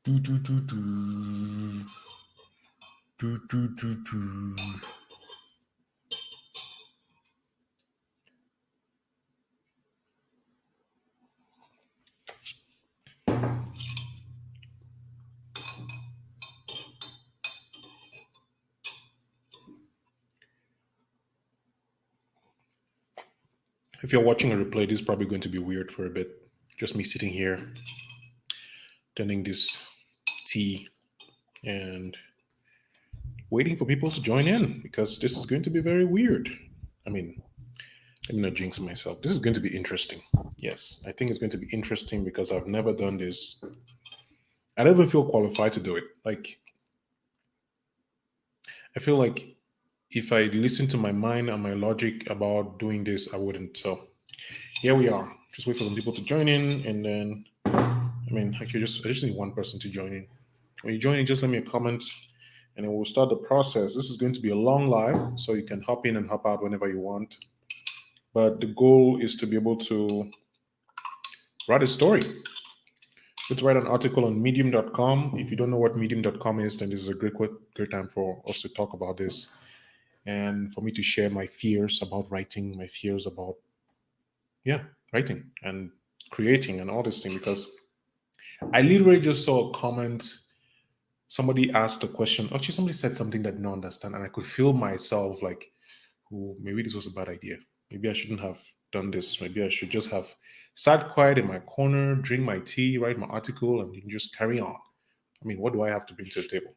Do, do, do, do. Do, do, do, do. If you're watching a replay, this is probably going to be weird for a bit. Just me sitting here, turning this tea and waiting for people to join in because this is going to be very weird. I mean, let me not jinx myself. This is going to be interesting. Yes, I think it's going to be interesting because I've never done this. I don't even feel qualified to do it. Like, I feel like if I listen to my mind and my logic about doing this, I wouldn't. So here we are. Just wait for some people to join in, and then actually, I just need one person to join in. When you join in, just let me a comment, and then we'll start the process. This is going to be a long live, so you can hop in and hop out whenever you want. But the goal is to be able to write a story. Let's write an article on medium.com. If you don't know what medium.com is, then this is a great time for us to talk about this and for me to share my fears about writing, my fears about, writing and creating and all this thing. Because I literally just saw a comment. Somebody asked a question. Actually, somebody said something that I didn't understand, and I could feel myself like, oh, maybe this was a bad idea. Maybe I shouldn't have done this. Maybe I should just have sat quiet in my corner, drink my tea, write my article, and just carry on. I mean, what do I have to bring to the table?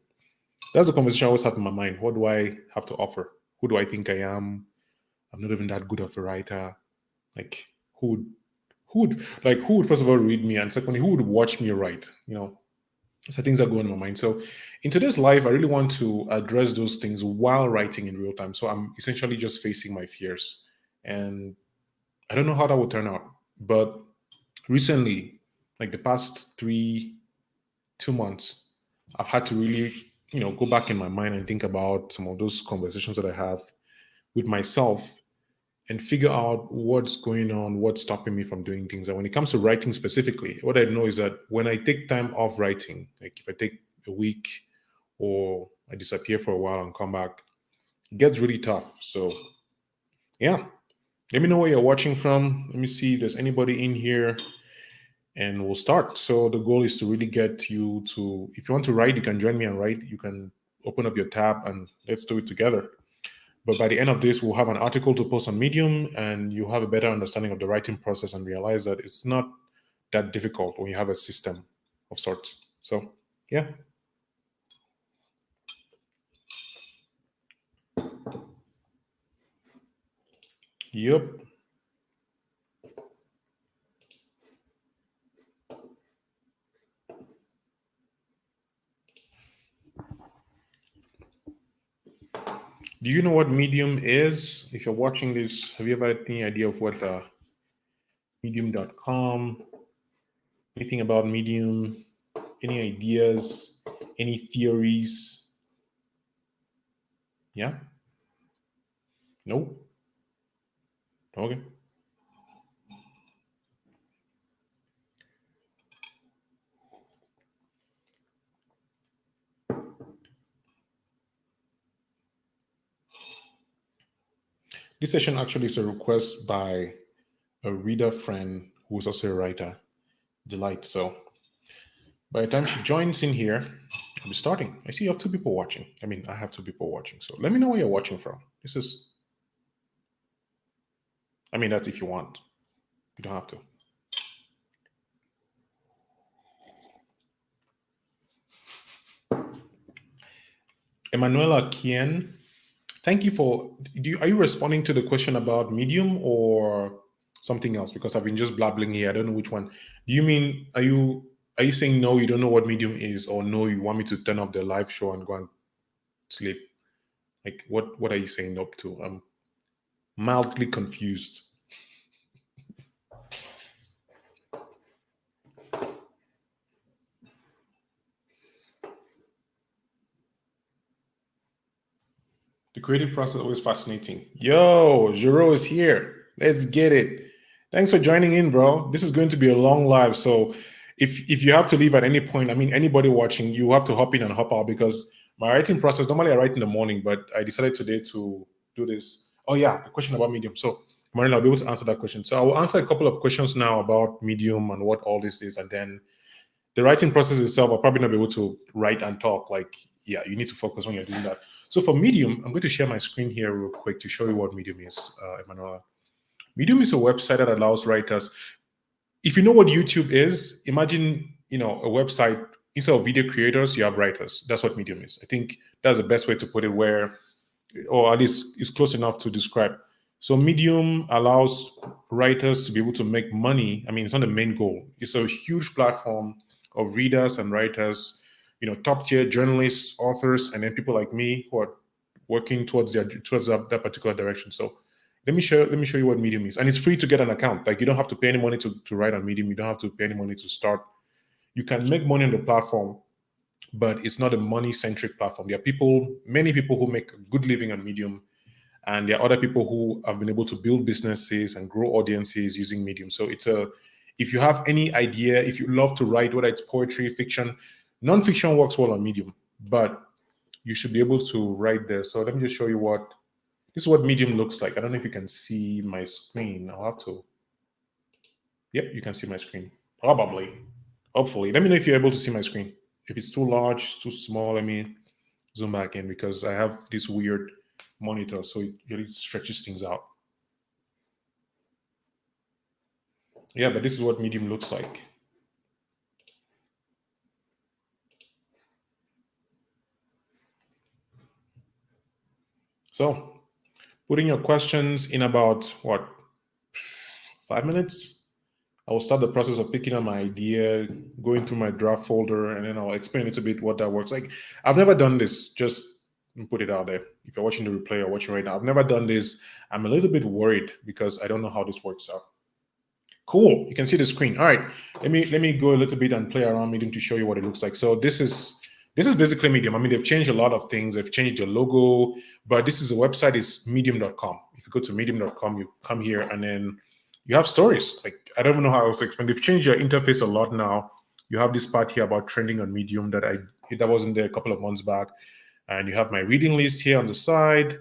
That's a conversation I always have in my mind. What do I have to offer? Who do I think I am? I'm not even that good of a writer. Like, who would first of all read me, and secondly, who would watch me write? So things are going in my mind. So in today's life, I really want to address those things while writing in real time. So I'm essentially just facing my fears. And I don't know how that will turn out. But recently, like the past 2 months, I've had to really, go back in my mind and think about some of those conversations that I have with myself and figure out what's going on, what's stopping me from doing things. And when it comes to writing specifically, what I know is that when I take time off writing, like if I take a week or I disappear for a while and come back, it gets really tough. So, yeah, let me know where you're watching from. Let me see if there's anybody in here and we'll start. So the goal is to really get you to, if you want to write, you can join me and write. You can open up your tab and let's do it together. But by the end of this, we'll have an article to post on Medium and you'll have a better understanding of the writing process and realize that it's not that difficult when you have a system of sorts. So, yeah. Yep. Do you know what Medium is? If you're watching this, have you ever had any idea of what medium.com, anything about Medium, any ideas, any theories? Yeah? No? Okay. This session actually is a request by a reader friend who's also a writer, Delight. So by the time she joins in here, I'll be starting. I see you have 2 people watching. I have 2 people watching. So let me know where you're watching from. That's if you want. You don't have to. Emanuela Kien, thank you for. Are you responding to the question about Medium or something else? Because I've been just blabbling here. I don't know which one. Do you mean are you saying no? You don't know what Medium is, or no? You want me to turn off the live show and go and sleep? Like what are you saying up to? I'm mildly confused. The creative process is always fascinating. Yo, Jiro is here. Let's get it. Thanks for joining in, bro. This is going to be a long live. So if you have to leave at any point, I mean, anybody watching, you have to hop in and hop out because my writing process, normally I write in the morning, but I decided today to do this. Oh, yeah, the question about Medium. So, Marina, I'll be able to answer that question. So, I will answer a couple of questions now about Medium and what all this is. And then the writing process itself, I'll probably not be able to write and talk. Like, yeah, you need to focus when you're doing that. So, for Medium, I'm going to share my screen here real quick to show you what Medium is, Emanuela. Medium is a website that allows writers, if you know what YouTube is, imagine, a website, instead of video creators, you have writers. That's what Medium is. I think that's the best way to put it, where, or at least it's close enough to describe. So Medium allows writers to be able to make money. I mean, it's not the main goal. It's a huge platform of readers and writers, top tier journalists, authors, and then people like me who are working towards that particular direction. So let me show you what Medium is. And it's free to get an account. Like, you don't have to pay any money to write on Medium. You don't have to pay any money to start. You can make money on the platform, but it's not a money-centric platform. There are many people who make a good living on Medium, and there are other people who have been able to build businesses and grow audiences using Medium. So if you have any idea, if you love to write, whether it's poetry, fiction, non-fiction works well on Medium, but you should be able to write there. So let me just show you this is what Medium looks like. I don't know if you can see my screen. I'll have to. Yep, you can see my screen. Probably. Hopefully. Let me know if you're able to see my screen. If it's too large, too small, let me zoom back in because I have this weird monitor, so it really stretches things out. Yeah, but this is what Medium looks like. So, putting your questions in about, 5 minutes? I will start the process of picking up my idea, going through my draft folder, and then I'll explain a little bit what that works like. I've never done this, just put it out there. If you're watching the replay or watching right now, I've never done this. I'm a little bit worried because I don't know how this works out. Cool, you can see the screen. All right, let me go a little bit and play around Medium to show you what it looks like. So this is basically Medium. I mean, they've changed a lot of things. They've changed the logo, but this is a website, is medium.com. If you go to medium.com, you come here and then you have stories. Like, I don't even know how else to explain. They've changed your interface a lot now. You have this part here about trending on Medium that wasn't there a couple of months back. And you have my reading list here on the side.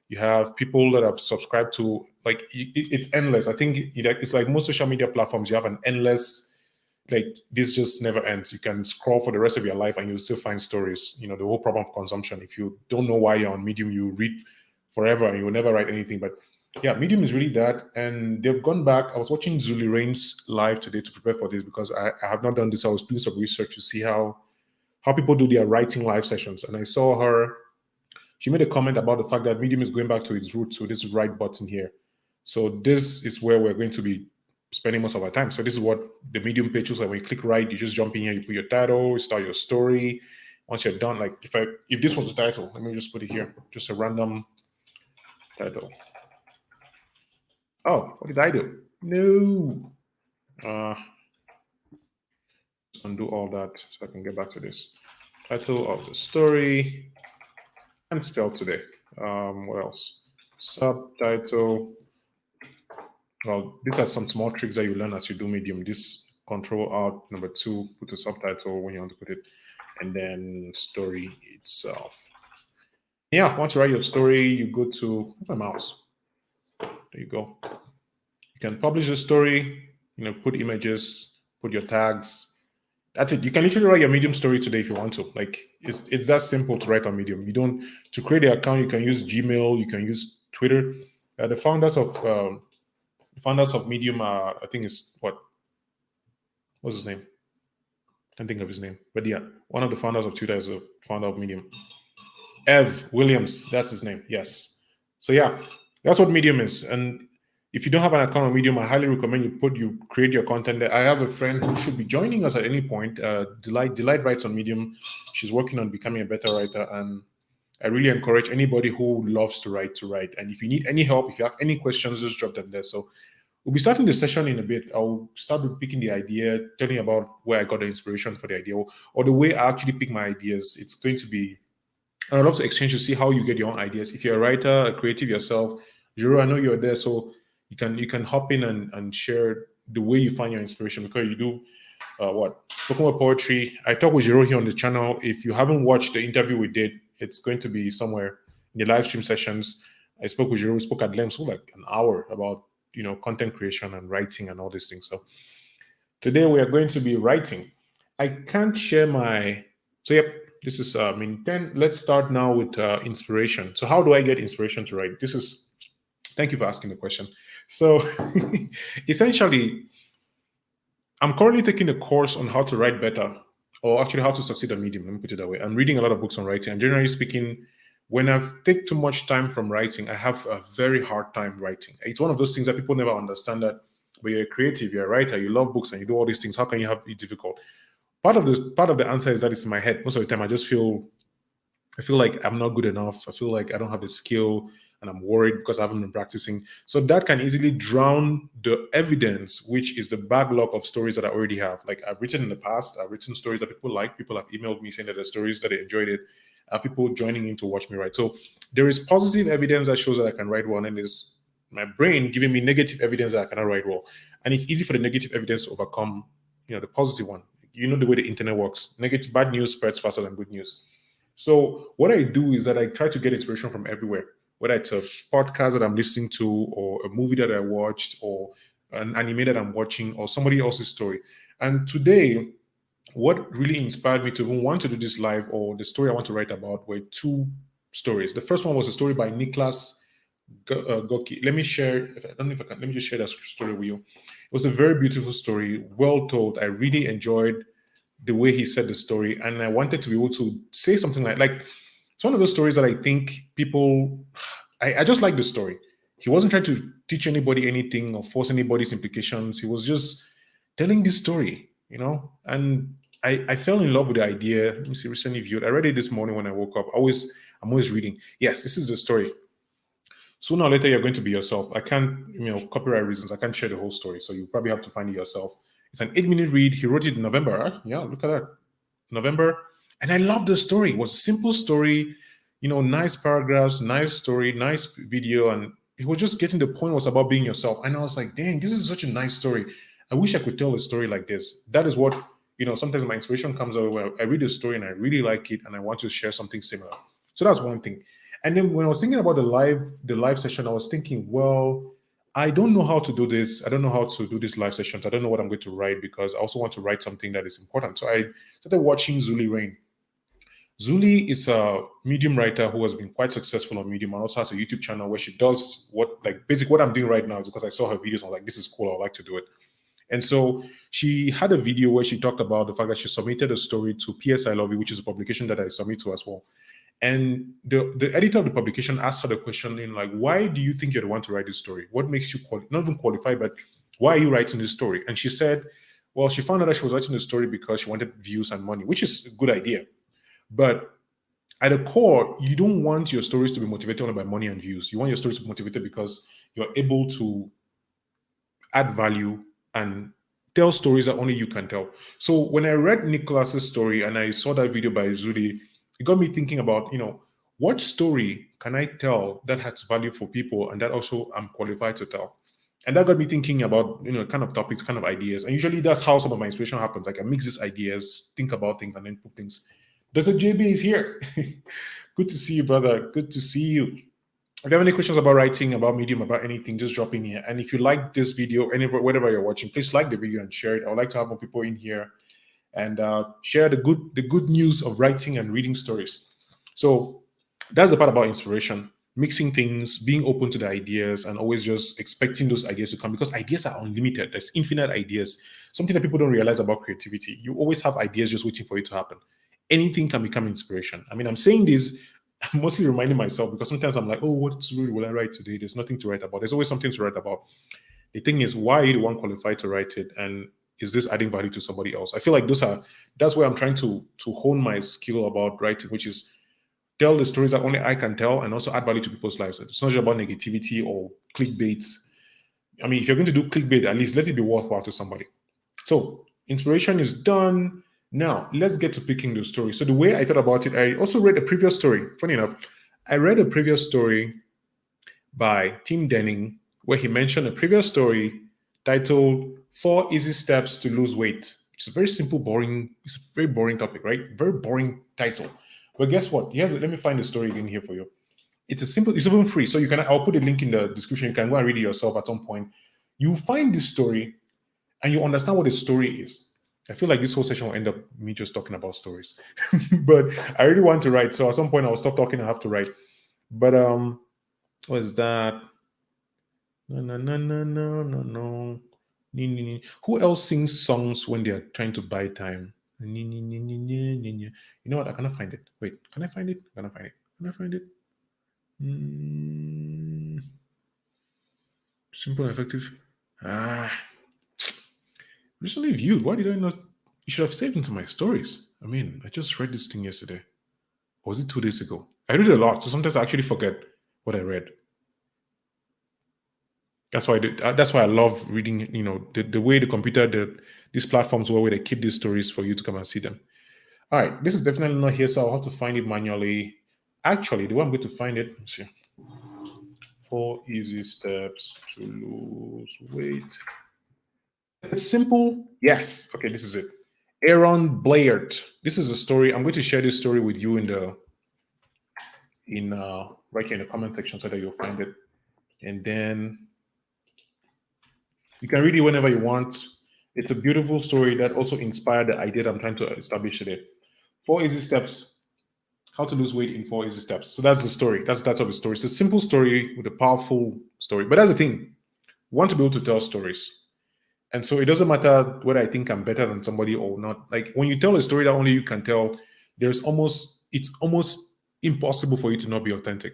You have people that have subscribed to, like, it's endless. I think it's like most social media platforms, you have an endless, like, this just never ends. You can scroll for the rest of your life and you'll still find stories. The whole problem of consumption. If you don't know why you're on Medium, you read forever and you will never write anything. But yeah, Medium is really that. And they've gone back. I was watching Julie Rain's live today to prepare for this because I have not done this. I was doing some research to see how people do their writing live sessions. And I saw her, she made a comment about the fact that Medium is going back to its roots. So this right button here. So this is where we're going to be spending most of our time. So this is what the Medium page looks like. When you click right, you just jump in here, you put your title, you start your story. Once you're done, like if this was the title, let me just put it here, just a random title. Oh, what did I do? No. Undo all that so I can get back to this. Title of the story. And spell today. What else? Subtitle. Well, these are some small tricks that you learn as you do Medium. This Control Alt number 2, put a subtitle when you want to put it, and then story itself. Yeah, once you write your story, you go to my mouse. There you go. You can publish the story, put images, put your tags. That's it. You can literally write your Medium story today if you want to. Like, it's that simple to write on Medium. To create an account, you can use Gmail, you can use Twitter. The founders of Medium, I think what's his name? I can't think of his name. But yeah, one of the founders of Twitter is a founder of Medium. Ev Williams, that's his name. Yes. So yeah, that's what Medium is. And if you don't have an account on Medium, I highly recommend you create your content there. I have a friend who should be joining us at any point. Delight writes on Medium. She's working on becoming a better writer, and I really encourage anybody who loves to write to write. And if you need any help, if you have any questions, just drop them there. So we'll be starting the session in a bit. I'll start with picking the idea, telling you about where I got the inspiration for the idea, or the way I actually pick my ideas. It's going to be, and I'd love to exchange to see how you get your own ideas. If you're a writer, a creative yourself, Jiro, I know you're there, so you can hop in and share the way you find your inspiration, because you do spoken word poetry. I talk with Jiro here on the channel. If you haven't watched the interview we did, it's going to be somewhere in the live stream sessions. I spoke with Jiro. We spoke at length for like an hour about content creation and writing and all these things. So today we are going to be writing. I can't share my. So yep, this is in 10. Let's start now with inspiration. So how do I get inspiration to write? This is. Thank you for asking the question. So essentially, I'm currently taking a course on how to write better, or actually how to succeed at Medium. Let me put it that way. I'm reading a lot of books on writing, and generally speaking, when I've take too much time from writing, I have a very hard time writing. It's one of those things that people never understand that. But you're a creative, you're a writer, you love books, and you do all these things. How can you have it difficult? Part of the answer is that it's in my head. Most of the time, I feel like I'm not good enough. I feel like I don't have the skill and I'm worried because I haven't been practicing. So that can easily drown the evidence, which is the backlog of stories that I already have. Like I've written in the past, I've written stories that people like. People have emailed me saying that the stories that they enjoyed it. I have people joining in to watch me write. So there is positive evidence that shows that I can write well, and there's my brain giving me negative evidence that I cannot write well. And it's easy for the negative evidence to overcome, the positive one. You know the way the internet works. Negative bad news spreads faster than good news. So what I do is that I try to get inspiration from everywhere, whether it's a podcast that I'm listening to, or a movie that I watched, or an anime that I'm watching, or somebody else's story. And today, what really inspired me to even want to do this live, or the story I want to write about, were two stories. The first one was a story by Nicholas Goki. Let me share. If I don't know if I can. Let me just share that story with you. It was a very beautiful story, well told. I really enjoyed the way he said the story, and I wanted to be able to say something like it's one of those stories that I think people. I just like the story. He wasn't trying to teach anybody anything or force anybody's implications. He was just telling this story, and I fell in love with the idea. Let me see, recently viewed. I read it this morning when I woke up. I'm always reading. Yes, this is the story. Sooner or later, you're going to be yourself. I can't, copyright reasons, I can't share the whole story. So you probably have to find it yourself. It's an 8-minute read. He wrote it in November. Huh? Yeah, look at that. November. And I love the story. It was a simple story, nice paragraphs, nice story, nice video. And it was just getting the point was about being yourself. And I was like, dang, this is such a nice story. I wish I could tell a story like this. That is what, sometimes my inspiration comes out where I read a story and I really like it and I want to share something similar. So that's one thing. And then when I was thinking about the live session, I was thinking, well, I don't know how to do this. I don't know how to do these live sessions. I don't know what I'm going to write because I also want to write something that is important. So I started watching Zuli Rain. Zuli is a Medium writer who has been quite successful on Medium and also has a YouTube channel where she does what I'm doing right now is because I saw her videos. I was like, this is cool. I would like to do it. And so she had a video where she talked about the fact that she submitted a story to PS I Love You, which is a publication that I submit to as well. And the editor of the publication asked her the question in like, why do you think you're the one to write this story? What makes you not even qualified, but why are you writing this story? And she said, well, she found out that she was writing the story because she wanted views and money, which is a good idea. But at the core, you don't want your stories to be motivated only by money and views. You want your stories to be motivated because you're able to add value and tell stories that only you can tell. So when I read Nicholas's story and I saw that video by Zudi, it got me thinking about, what story can I tell that has value for people and that also I'm qualified to tell? And that got me thinking about, kind of topics, kind of ideas. And usually that's how some of my inspiration happens. Like I mix these ideas, think about things, and then put things. Dr. JB is here. Good to see you, brother. Good to see you. If you have any questions about writing, about Medium, about anything, just drop in here. And if you like this video, whatever you're watching, please like the video and share it. I would like to have more people in here and share the good news of writing and reading stories. So that's the part about inspiration, mixing things, being open to the ideas, and always just expecting those ideas to come because ideas are unlimited. There's infinite ideas. Something that people don't realize about creativity. You always have ideas just waiting for it to happen. Anything can become inspiration. I mean, I'm saying this, I'm mostly reminding myself because sometimes I'm like, oh, what really will I write today? There's nothing to write about. There's always something to write about. The thing is, why are you the one qualified to write it? And is this adding value to somebody else? I feel like that's where I'm trying to hone my skill about writing, which is tell the stories that only I can tell and also add value to people's lives. It's not just about negativity or clickbait. I mean, if you're going to do clickbait, at least let it be worthwhile to somebody. So inspiration is done. Now, let's get to picking the story. So the way I thought about it, I also read a previous story. Funny enough, I read a previous story by Tim Denning where he mentioned a previous story titled 4 Easy Steps to Lose Weight, It's a very simple, boring. It's a very boring topic, right? Very boring title. But guess what? Let me find the story again here for you. It's a simple. It's even free, so you can. I'll put a link in the description. You can go and read it yourself at some point. You find this story, and you understand what the story is. I feel like this whole session will end up me just talking about stories, but I really want to write. So at some point, I'll stop talking and have to write. But what is that? No, no, no, no, no, no, no. Who else sings songs when they are trying to buy time? You know what? I cannot find it. Wait, can I find it? Can I find it? Can I find it? Simple and effective. Recently viewed. Why did I not? You should have saved into my stories. I mean, I just read this thing yesterday. Or was it 2 days ago? I read it a lot, so sometimes I actually forget what I read. That's why that's why I love reading. The way the computer, these platforms where they keep these stories for you to come and see them. All right, this is definitely not here, so I'll have to find it manually. Actually, the way I'm going to find it, let's see. 4 easy steps to lose weight. It's simple. Yes. Okay, this is it. Aaron Blair. This is a story. I'm going to share this story with you in right here in the comment section so that you'll find it. And then you can read it whenever you want. It's a beautiful story that also inspired the idea that I'm trying to establish today. 4 easy steps. How to lose weight in 4 easy steps. So that's the story. That's of the story. It's a simple story with a powerful story. But that's the thing. We want to be able to tell stories. And so it doesn't matter whether I think I'm better than somebody or not. Like when you tell a story that only you can tell, it's almost impossible for you to not be authentic.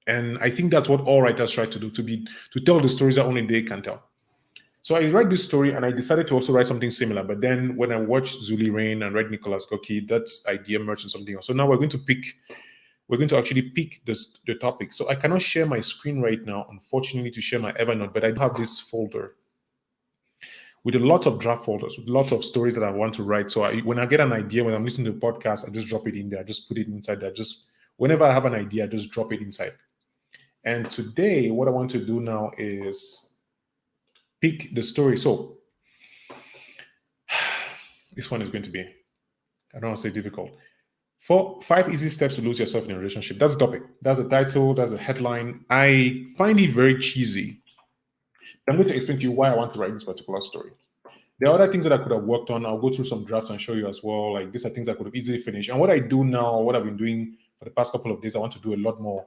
And I think that's what all writers try to do, to tell the stories that only they can tell. So I read this story and I decided to also write something similar. But then when I watched Zuli Rain and read Nicholas Koki, that idea merged in something else. So now we're going to actually pick the topic. So I cannot share my screen right now, unfortunately, to share my Evernote, but I do have this folder with a lot of draft folders, with a lot of stories that I want to write. So when I get an idea, when I'm listening to the podcast, I just drop it in there. I just put it inside there. Just whenever I have an idea, I just drop it inside. And today, what I want to do now is pick the story. So this one is going to be, I don't want to say difficult. 5 easy steps to lose yourself in a relationship. That's the topic. That's the title. That's the headline. I find it very cheesy. I'm going to explain to you why I want to write this particular story. There are other things that I could have worked on. I'll go through some drafts and show you as well. Like these are things I could have easily finished. And what I do now, what I've been doing for the past couple of days, I want to do a lot more,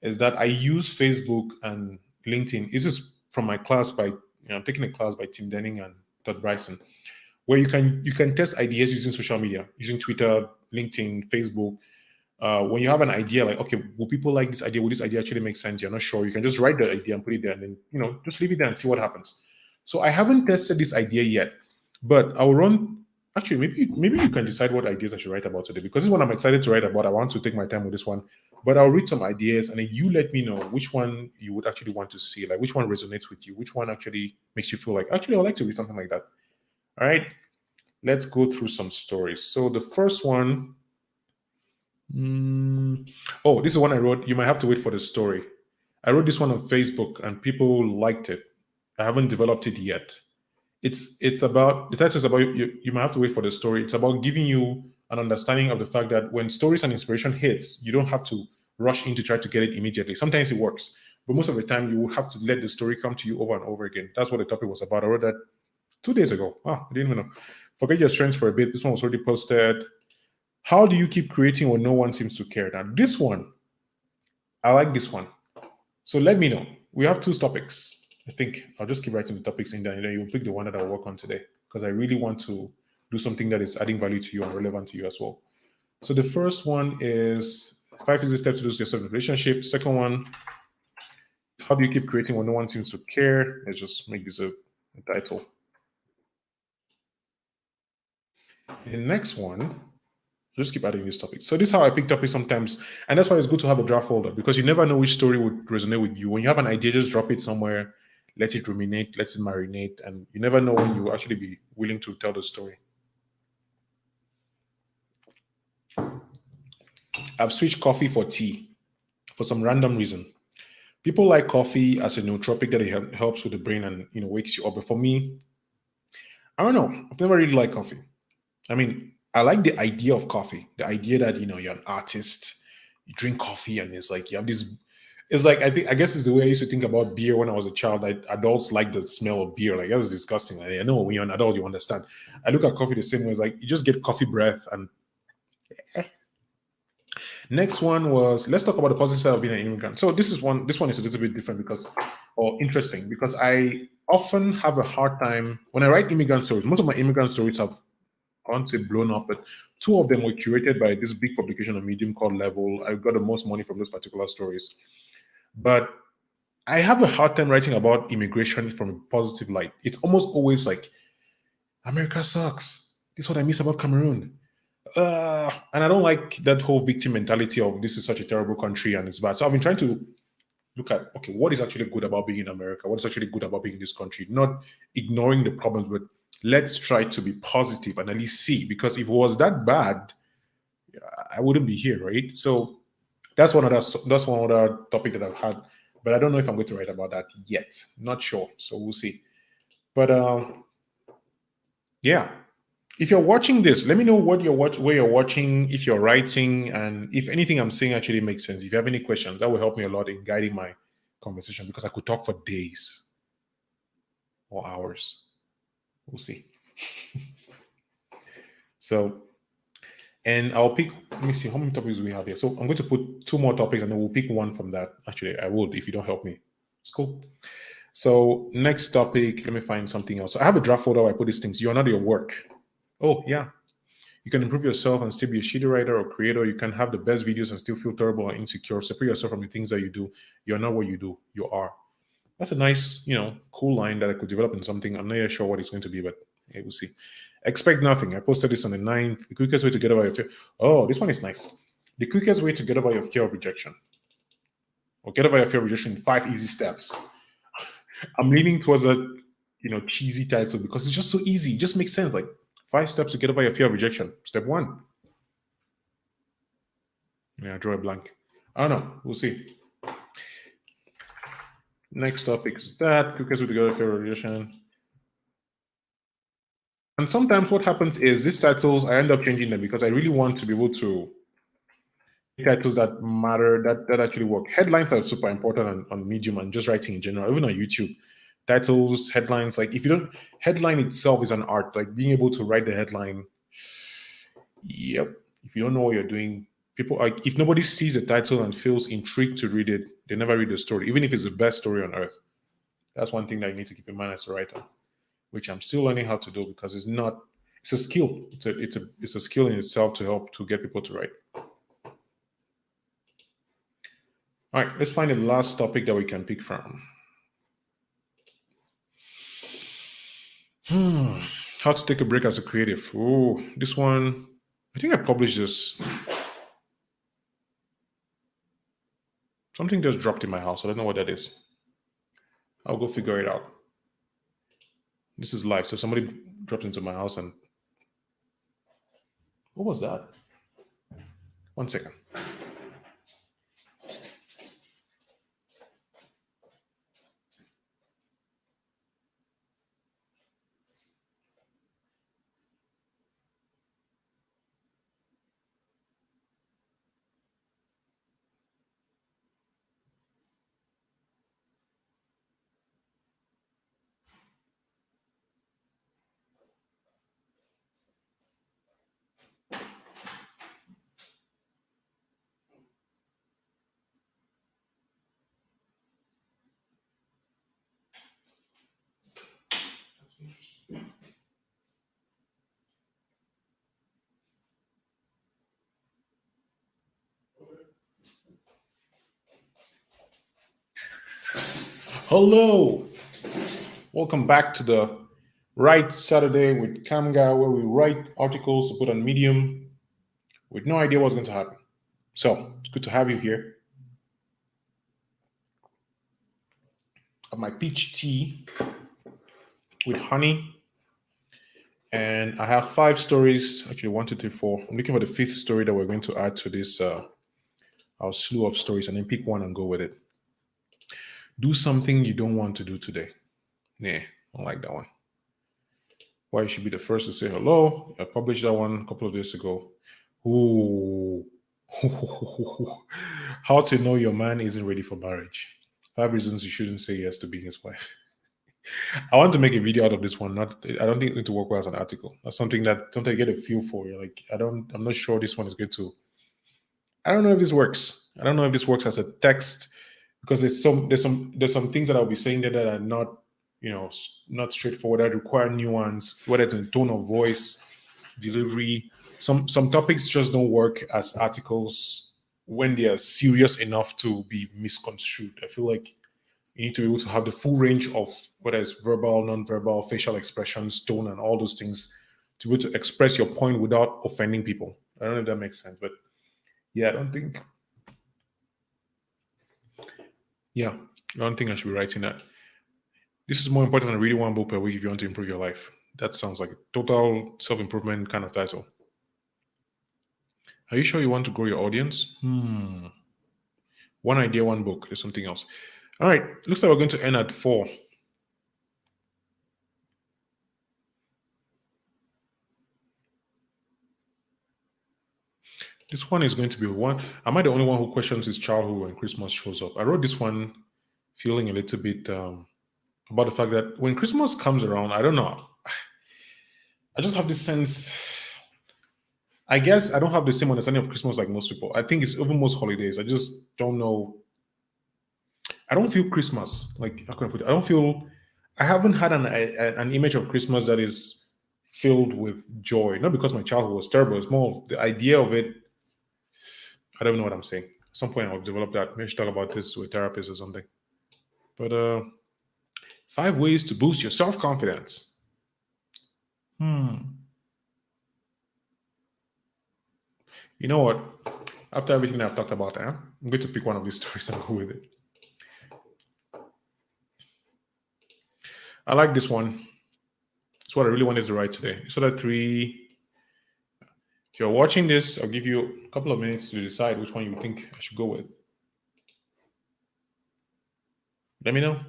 is that I use Facebook and LinkedIn. This is from my class I'm taking a class by Tim Denning and Todd Bryson, where you can test ideas using social media, using Twitter, LinkedIn, Facebook. When you have an idea, like, okay, will people like this idea? Will this idea actually make sense? You're not sure. You can just write the idea and put it there, and then just leave it there and see what happens. So I haven't tested this idea yet, but I'll run. Actually, maybe you can decide what ideas I should write about today, because this one I'm excited to write about. I want to take my time with this one, but I'll read some ideas and then you let me know which one you would actually want to see, like which one resonates with you, which one actually makes you feel like actually I'd like to read something like that. All right, let's go through some stories. So the first one. Oh, this is one I wrote. You might have to wait for the story. I wrote this one on Facebook and people liked it. I haven't developed it yet. It's about, the title is about, you might have to wait for the story. It's about giving you an understanding of the fact that when stories and inspiration hits, you don't have to rush in to try to get it immediately. Sometimes it works, but most of the time you will have to let the story come to you over and over again. That's what the topic was about. I wrote that 2 days ago. I didn't even know. Forget your strengths for a bit. This one was already posted. How do you keep creating when no one seems to care? Now, this one, I like this one. So let me know. We have 2 topics. I think I'll just keep writing the topics in there, and then you'll pick the one that I'll work on today, because I really want to do something that is adding value to you and relevant to you as well. So the first one is 5 easy steps to lose yourself in a relationship. Second one, how do you keep creating when no one seems to care? Let's just make this a title. The next one, just keep adding these topics. So this is how I pick topics sometimes. And that's why it's good to have a draft folder, because you never know which story would resonate with you. When you have an idea, just drop it somewhere, let it ruminate, let it marinate, and you never know when you will actually be willing to tell the story. I've switched coffee for tea for some random reason. People like coffee as a nootropic that it helps with the brain and wakes you up. But for me, I don't know. I've never really liked coffee. I mean, I like the idea of coffee. The idea that you're an artist, you drink coffee, and it's like you have this. It's like I guess it's the way I used to think about beer when I was a child. Adults like the smell of beer. Like that's disgusting. I know when you're an adult, you understand. I look at coffee the same way. It's like you just get coffee breath. And next one was, let's talk about the positive side of being an immigrant. So this is one. This one is a little bit different because, or interesting, because I often have a hard time when I write immigrant stories. Most of my immigrant stories have, I won't say blown up, but two of them were curated by this big publication on Medium called Level. I got the most money from those particular stories. But I have a hard time writing about immigration from a positive light. It's almost always like, America sucks. This is what I miss about Cameroon. And I don't like that whole victim mentality of this is such a terrible country and it's bad. So I've been trying to look at, okay, what is actually good about being in America? What is actually good about being in this country? Not ignoring the problems, but let's try to be positive and at least see. Because if it was that bad, I wouldn't be here, right? So that's one other topic that I've had, but I don't know if I'm going to write about that yet. Not sure, so we'll see. But yeah, if you're watching this, let me know what where you're watching, if you're writing, and if anything I'm saying actually makes sense. If you have any questions, that will help me a lot in guiding my conversation because I could talk for days or hours. We'll see. So, and I'll pick, let me see, how many topics do we have here? So I'm going to put two more topics and then we'll pick one from that. Actually, I would if you don't help me. It's cool. So next topic, let me find something else. So I have a draft folder where I put these things. You are not your work. Oh, yeah. You can improve yourself and still be a shitty writer or creator. You can have the best videos and still feel terrible or insecure. Separate yourself from the things that you do. You're not what you do. You are. That's a nice, cool line that I could develop in something. I'm not yet sure what it's going to be, but yeah, we'll see. Expect nothing. I posted this on the 9th. The quickest way to get over your fear. Oh, this one is nice. The quickest way to get over your fear of rejection. Or get over your fear of rejection in 5 easy steps. I'm leaning towards a cheesy title because it's just so easy. It just makes sense. Like 5 steps to get over your fear of rejection. Step 1. Yeah, I draw a blank. I don't know. We'll see. Next topic is that quickest way to get over fear of rejection. And sometimes what happens is these titles, I end up changing them because I really want to be able to titles that matter, that actually work. Headlines are super important on Medium and just writing in general, even on YouTube. Titles, headlines, like if you don't, headline itself is an art. Like being able to write the headline. Yep. If you don't know what you're doing, people like if nobody sees the title and feels intrigued to read it, they never read the story, even if it's the best story on earth. That's one thing that you need to keep in mind as a writer, which I'm still learning how to do because it's a skill. It's a skill in itself to help to get people to write. All right, let's find the last topic that we can pick from. How to take a break as a creative. Oh, this one, I think I published this. Something just dropped in my house. I don't know what that is. I'll go figure it out. This is live. So somebody dropped into my house and what was that? 1 second. Hello. Welcome back to the Write Saturday with Kamga, where we write articles to put on Medium with no idea what's going to happen. So it's good to have you here. Of my peach tea with honey. And I have 5 stories, actually 1, 2, 3, 4. I'm looking for the 5th story that we're going to add to this our slew of stories and then pick one and go with it. Do something you don't want to do today. Nah, I don't like that one. Why you should be the first to say hello. I published that one a couple of days ago. Ooh. How to know your man isn't ready for marriage. 5 reasons you shouldn't say yes to being his wife. I want to make a video out of this one. Not, I don't think it need to work well as an article. That's something I get a feel for. You're like, I'm not sure this one is going to. I don't know if this works. I don't know if this works as a text because there's some things that I'll be saying there that are not, not straightforward. That require nuance, whether it's in tone of voice, delivery. Some topics just don't work as articles when they are serious enough to be misconstrued. I feel like you need to be able to have the full range of whether it's verbal, non-verbal, facial expressions, tone, and all those things to be able to express your point without offending people. I don't know if that makes sense, but yeah, yeah, I don't think I should be writing that. This is more important than reading one book per week if you want to improve your life. That sounds like a total self-improvement kind of title. Are you sure you want to grow your audience? One idea, one book. There's something else. All right. Looks like we're going to end at 4. This one is going to be one. Am I the only one who questions his childhood when Christmas shows up? I wrote this one feeling a little bit about the fact that when Christmas comes around, I don't know. I just have this sense. I guess I don't have the same understanding of Christmas like most people. I think it's even most holidays. I just don't know. I don't feel Christmas. Like, how can I put it? I don't feel. I haven't had an image of Christmas that is filled with joy. Not because my childhood was terrible. It's more of the idea of it. I don't know what I'm saying. At some point, I'll develop that. Maybe I should talk about this with a therapist or something. But 5 ways to boost your self confidence. You know what? After everything I've talked about, I'm going to pick one of these stories and go with it. I like this one. It's what I really wanted to write today. So that 3. If you're watching this, I'll give you a couple of minutes to decide which one you think I should go with. Let me know.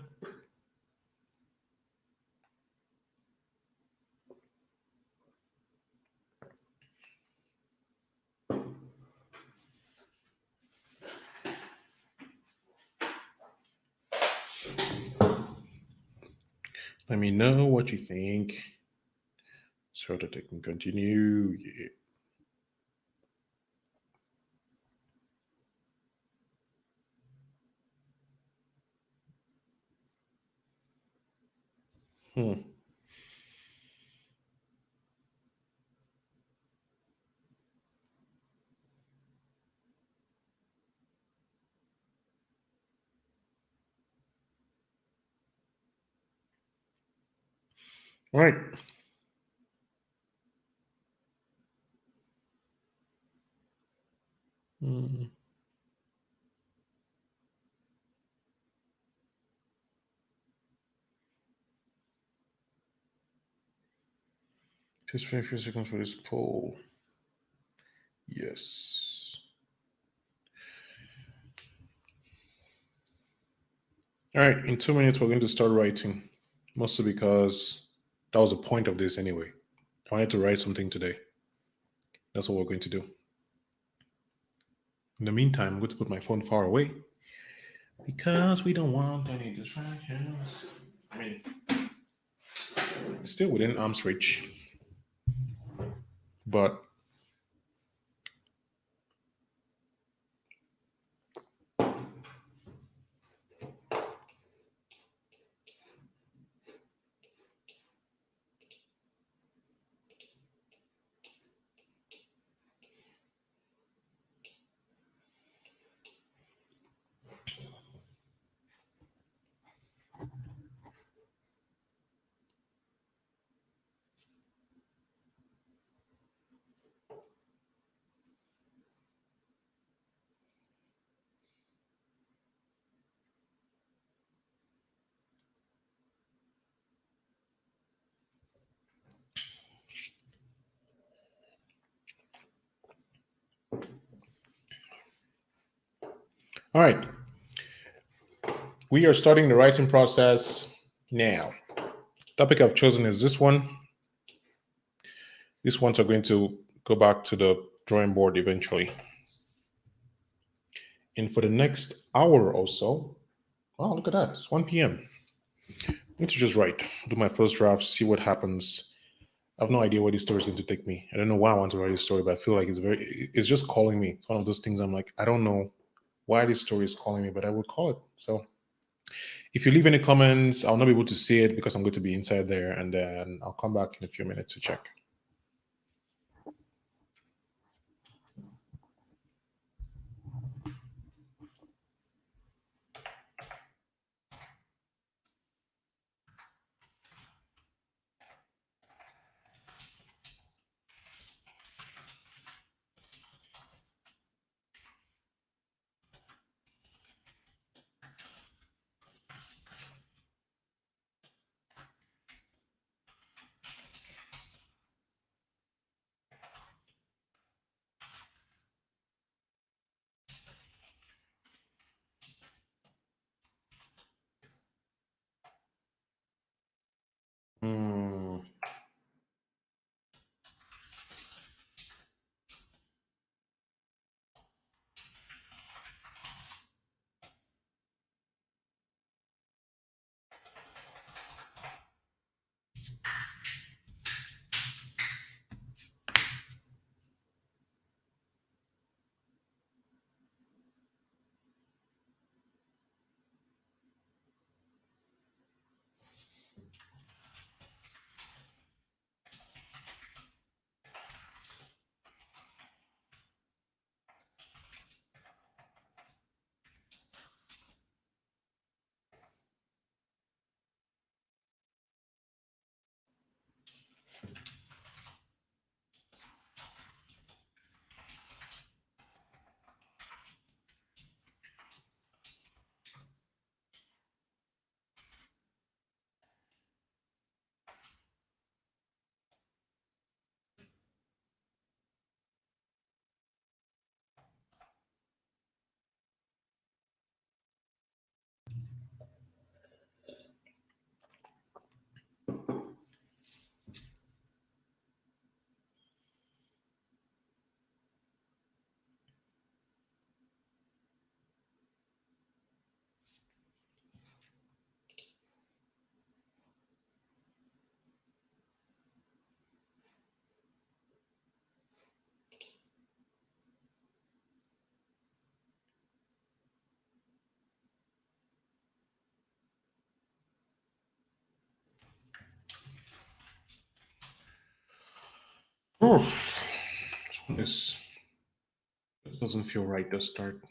Let me know what you think so that I can continue. Yeah. Hmm. All right. Hmm. Just wait a few seconds for this poll. Yes. All right. In 2 minutes, we're going to start writing. Mostly because that was the point of this anyway. I wanted to write something today. That's what we're going to do. In the meantime, I'm going to put my phone far away because we don't want any distractions. I mean, it's still within arm's reach, but all right. We are starting the writing process now. Topic I've chosen is this one. These ones are going to go back to the drawing board eventually. And for the next hour or so, oh, look at that. It's 1 p.m. I need to just write, do my first draft, see what happens. I have no idea where this story is going to take me. I don't know why I want to write this story, but I feel like it's just calling me. It's one of those things I'm like, I don't know why this story is calling me, but I would call it. So if you leave any comments, I'll not be able to see it because I'm going to be inside there, and then I'll come back in a few minutes to check. Hmm. Oof. This one is. This doesn't feel right to start.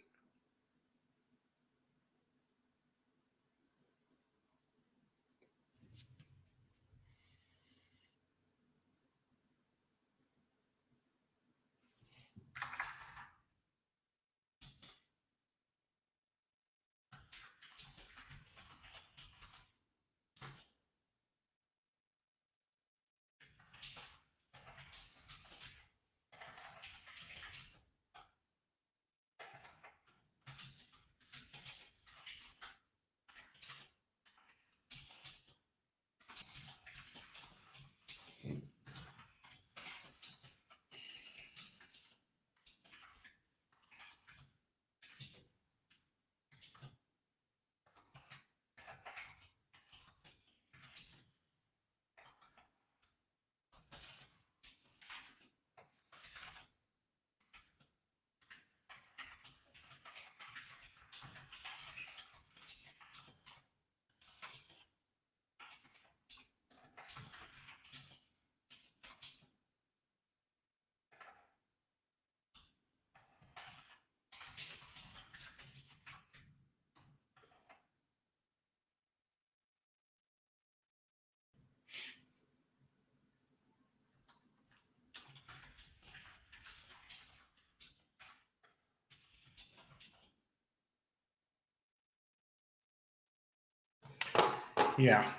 Yeah,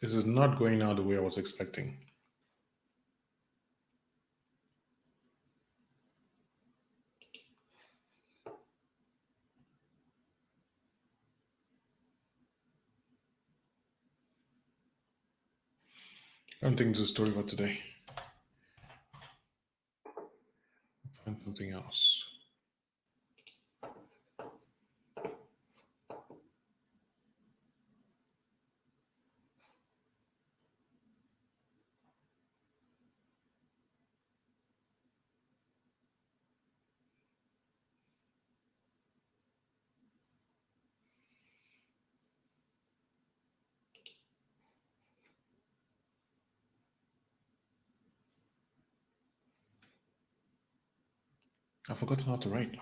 this is not going out the way I was expecting. I don't think it's a story for today. Find something else. I've forgotten how to write.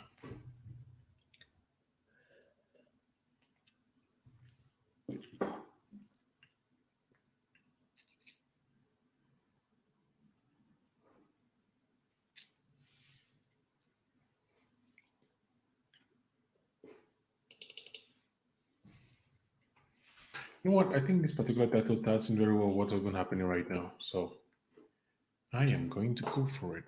You know what? I think this particular title tells in very well what's even happening right now. So I am going to go for it.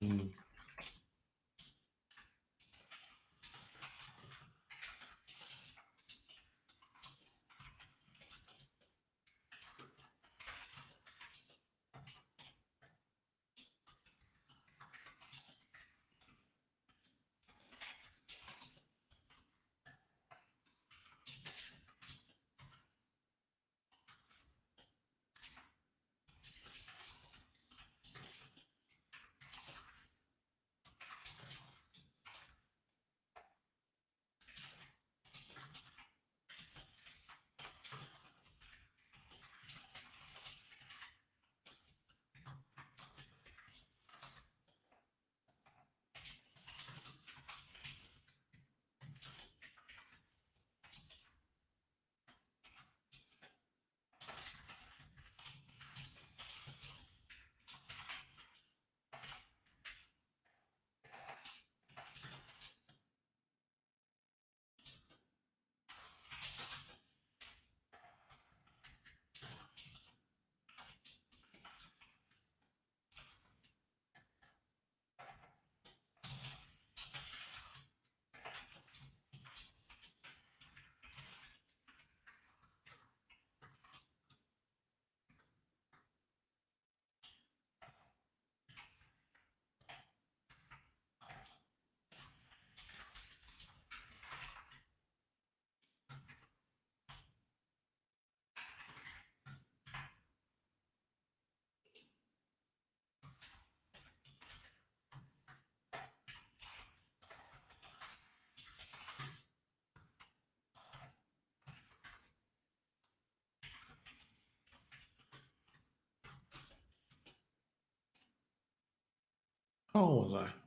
Mm. How was I?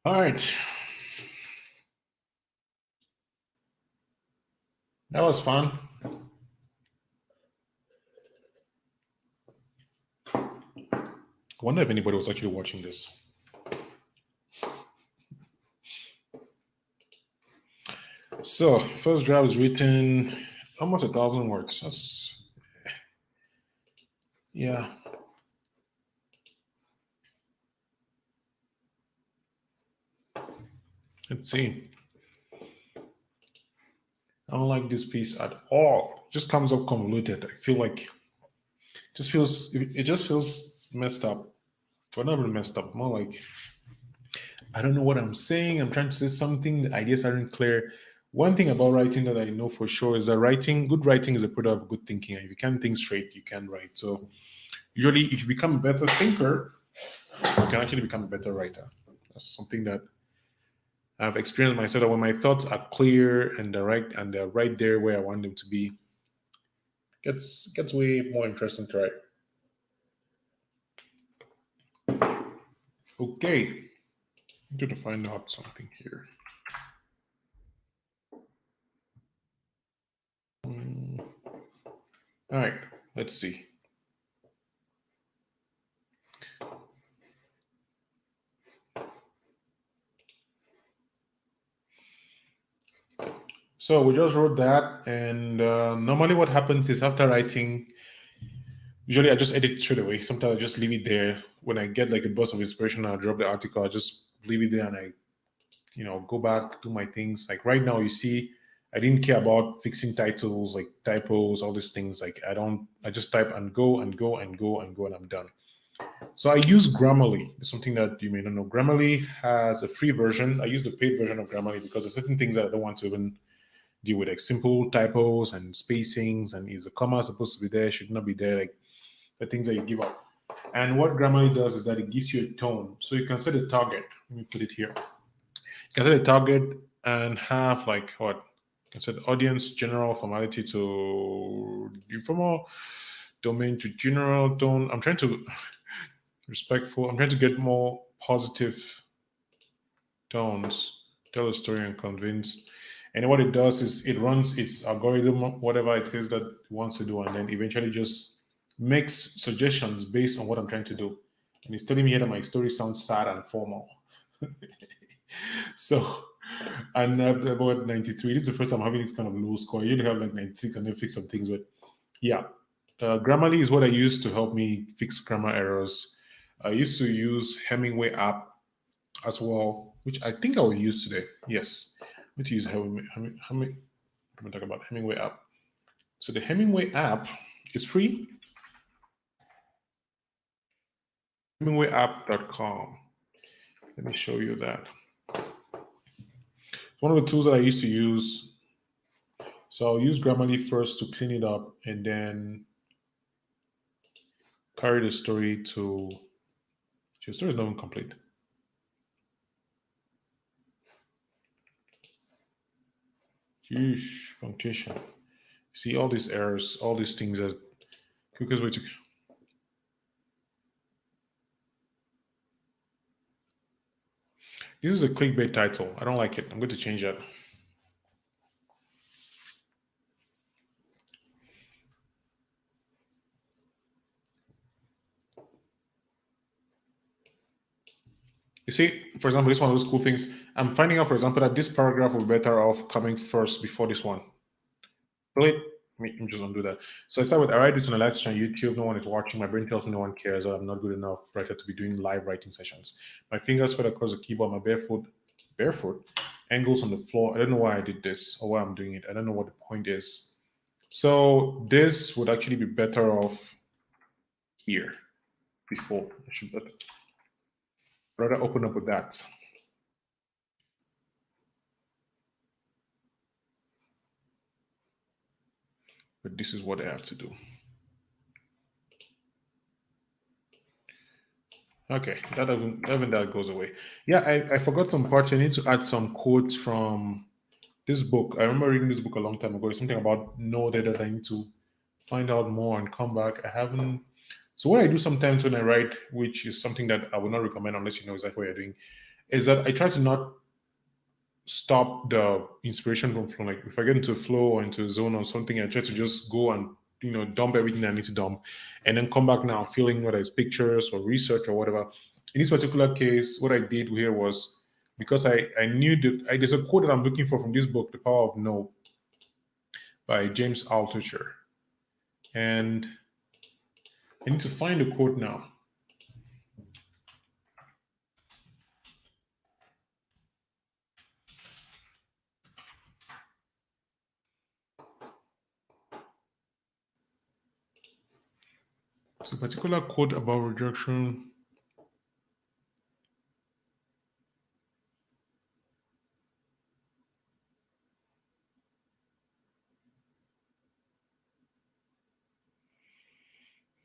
All right. That was fun. I wonder if anybody was actually watching this. So, first draft was written almost 1,000 words. That's, yeah. Let's see. I don't like this piece at all. Just comes up convoluted. I feel like it just feels messed up. But not really messed up. More like I don't know what I'm saying. I'm trying to say something. The ideas aren't clear. One thing about writing that I know for sure is that good writing is a product of good thinking. And if you can't think straight, you can't write. So usually, if you become a better thinker, you can actually become a better writer. That's something that I've experienced myself. That when my thoughts are clear and they're right there where I want them to be, gets way more interesting to write. Okay, I'm going to find out something here. All right, let's see. So we just wrote that, and normally what happens is after writing, usually I just edit straight away. Sometimes I just leave it there. When I get like a burst of inspiration, I'll drop the article. I just leave it there, and go back, do my things. Like right now, you see, I didn't care about fixing titles, like typos, all these things. Like I don't, I just type and go and go and go and go, and I'm done. So I use Grammarly. It's something that you may not know. Grammarly has a free version. I use the paid version of Grammarly because there's certain things that I don't want to even deal with, like simple typos and spacings, and is a comma supposed to be there, should not be there, like the things that you give up. And what Grammarly does is that it gives you a tone. So you can set a target. Let me put it here. You can set a target and have like what? You can set audience, general, formality to informal, domain to general, tone. I'm trying to respectful. I'm trying to get more positive tones, tell a story and convince. And what it does is it runs its algorithm, whatever it is that it wants to do, and then eventually just makes suggestions based on what I'm trying to do. And it's telling me here that my story sounds sad and formal. So, and I've about 93. This is the first time I'm having this kind of low score. I usually have like 96 and then fix some things, but yeah. Grammarly is what I use to help me fix grammar errors. I used to use Hemingway app as well, which I think I will use today. Yes, let's use Hemingway. I'm talk about Hemingway app. So the Hemingway app is free. HemingwayApp.com. Let me show you that. One of the tools that I used to use. So I'll use Grammarly first to clean it up, and then carry the story to. Your story is not even complete. Huge punctuation. See all these errors, all these things that quickest way to. This is a clickbait title. I don't like it. I'm going to change that. You see, for example, this one of those cool things. I'm finding out, for example, that this paragraph will be better off coming first before this one. Really? Let me just undo that. So I start with I write this on a live stream on YouTube. No one is watching. My brain tells me no one cares. I'm not good enough writer to be doing live writing sessions. My fingers spread across the keyboard. My barefoot, angles on the floor. I don't know why I did this or why I'm doing it. I don't know what the point is. So this would actually be better off here before. I should rather open up with that. But this is what I have to do. Okay, that goes away. Yeah, I forgot some parts. I need to add some quotes from this book. I remember reading this book a long time ago. It's something about no data that I need to find out more and come back. I haven't. So what I do sometimes when I write, which is something that I would not recommend unless you know exactly what you're doing, is that I try to not stop the inspiration from flowing. Like if I get into a flow or into a zone or something, I try to just go and dump everything I need to dump, and then come back now feeling whether it's pictures or research or whatever. In this particular case, what I did here was because I knew that there's a quote that I'm looking for from this book, The Power of No, by James Altucher, and I need to find the quote now. It's a particular quote about rejection.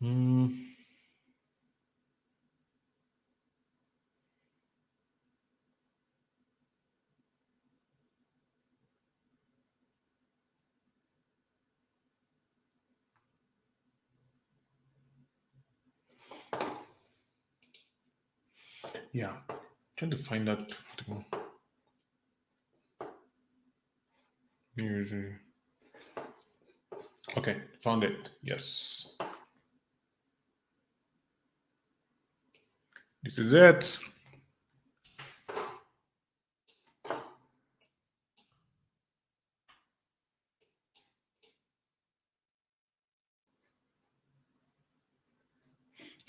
Hmm. Yeah, trying to find that. Okay, found it. Yes, this is it.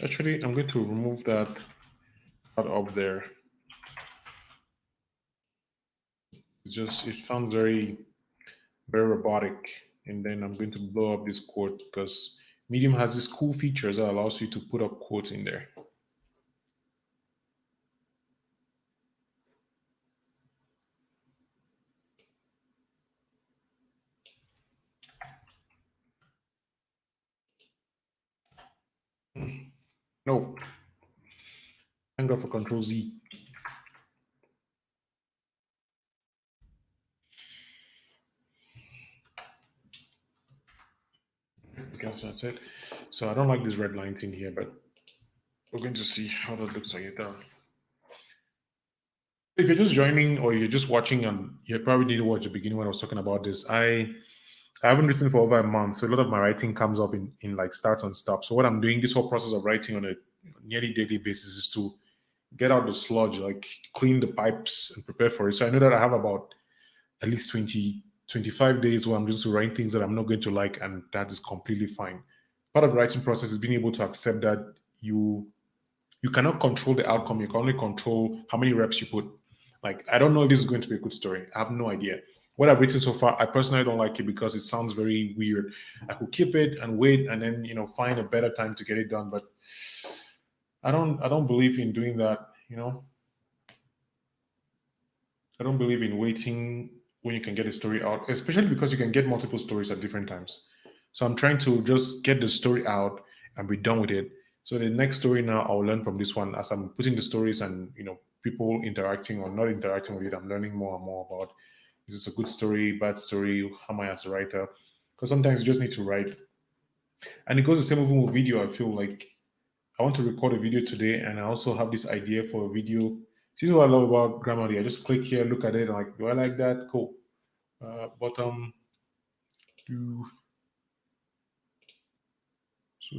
Actually, I'm going to remove that part up there. It sounds very robotic. And then I'm going to blow up this quote because Medium has these cool features that allows you to put up quotes in there. No, thank God for Control Z. Because that's it. So I don't like this red line thing here, but we're going to see how that looks like it down. If you're just joining or you're just watching, and you probably didn't watch the beginning when I was talking about this, I haven't written for over a month, so a lot of my writing comes up in like starts and stops. So what I'm doing, this whole process of writing on a nearly daily basis, is to get out the sludge, like clean the pipes and prepare for it. So I know that I have about at least 20, 25 days where I'm just writing things that I'm not going to like, and that is completely fine. Part of the writing process is being able to accept that you cannot control the outcome. You can only control how many reps you put. Like, I don't know if this is going to be a good story. I have no idea. What I've written so far, I personally don't like it because it sounds very weird. I could keep it and wait and then, find a better time to get it done. But I don't believe in doing that. I don't believe in waiting when you can get a story out, especially because you can get multiple stories at different times. So I'm trying to just get the story out and be done with it. So the next story now, I'll learn from this one as I'm putting the stories and people interacting or not interacting with it. I'm learning more and more about, is this a good story, bad story? How am I as a writer? Because sometimes you just need to write, and it goes the same even with video. I feel like I want to record a video today, and I also have this idea for a video. See what I love about Grammarly. I just click here, look at it, and like, do I like that? Cool. Bottom do so.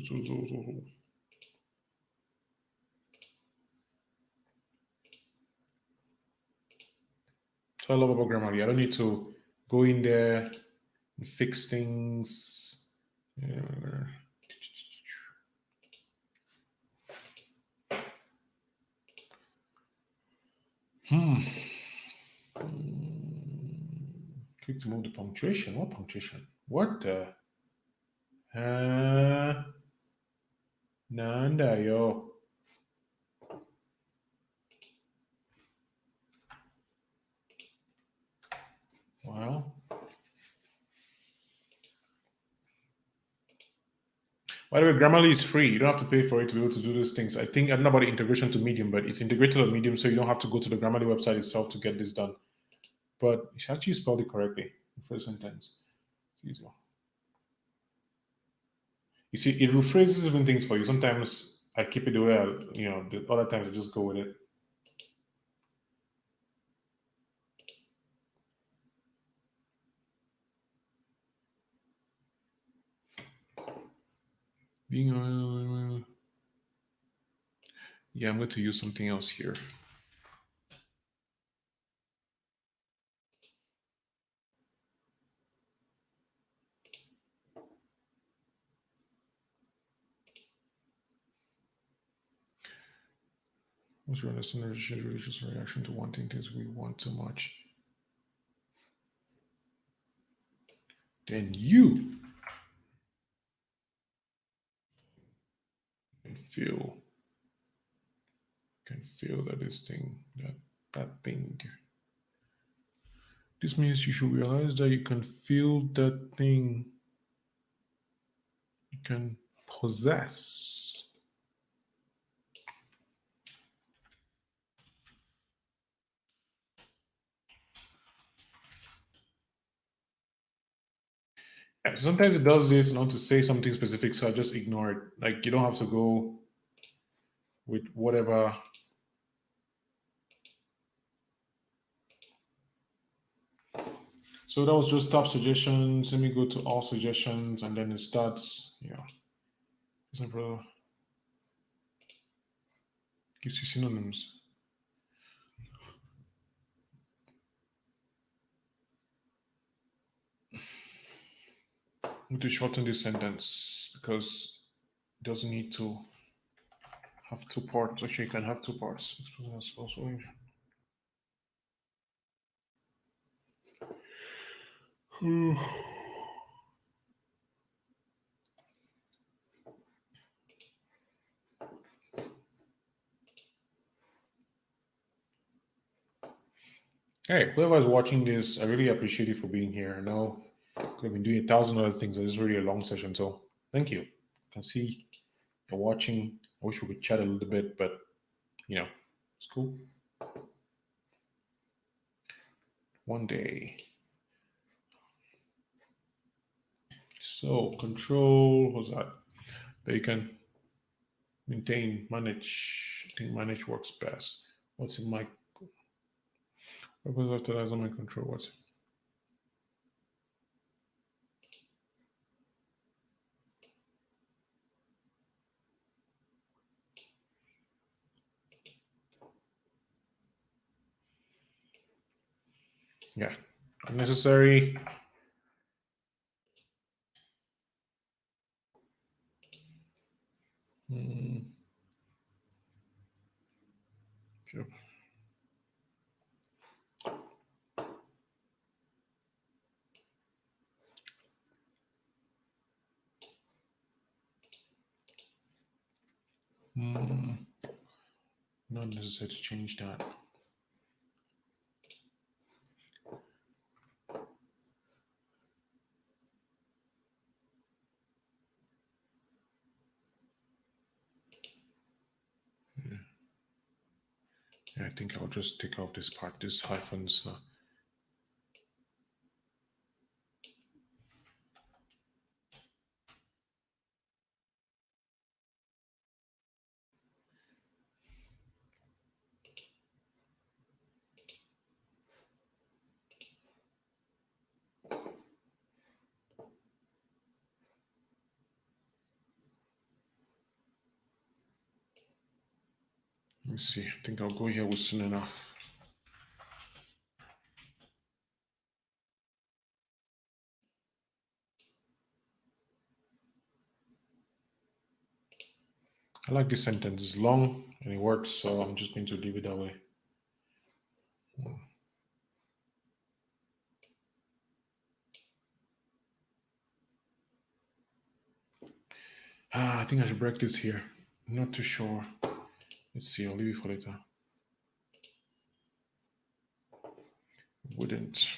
So I love about Grammarly. I don't need to go in there and fix things. Uh, hmm. Click to move the punctuation. What punctuation? What the? Uh, Nanda yo. Well, by the way, Grammarly is free. You don't have to pay for it to be able to do those things. I think I don't know about the integration to Medium, but it's integrated on Medium, so you don't have to go to the Grammarly website itself to get this done. But it's actually spelled it correctly. The first sentence. It's easier. You see, it rephrases even things for you. Sometimes I keep it the way the other times I just go with it. Being yeah, I'm going to use something else here. Once we understand the religious reaction to wanting things we want too much, then you can feel that that thing. This means you should realize that you can feel that thing. You can possess. And sometimes it does this not to say something specific, so I just ignore it. Like you don't have to go with whatever. So that was just top suggestions. Let me go to all suggestions, and then it starts. Yeah, brother gives you synonyms. I'm going to shorten this sentence because it doesn't need to have two parts. Actually, you can have two parts. Also, hey, whoever is watching this, I really appreciate you for being here. I know I've been doing 1,000 other things, and it's really a long session, so thank you. I can see you're watching. I wish we could chat a little bit, but it's cool. One day. So control, what's that? But you can maintain, manage. I think manage works best. What's in my what was after that on my control? What's yeah. Unnecessary. Mm, sure. Mm, not necessary to change that. Yeah, I think I'll just take off this part, this hyphens. Let me see. I think I'll go here with soon enough. I like this sentence. It's long and it works, so I'm just going to leave it that way. I think I should break this here. I'm not too sure. Let's see. I'll leave it for later. Wouldn't.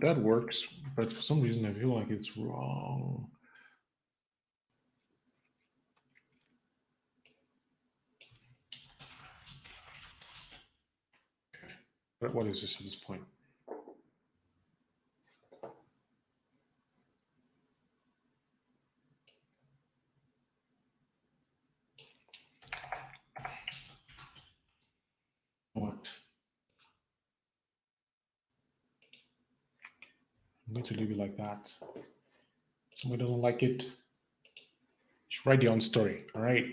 that works, but for some reason I feel like it's wrong. What is this at this point? What? I'm going to leave it like that. Somebody doesn't like it, you should write your own story. All right.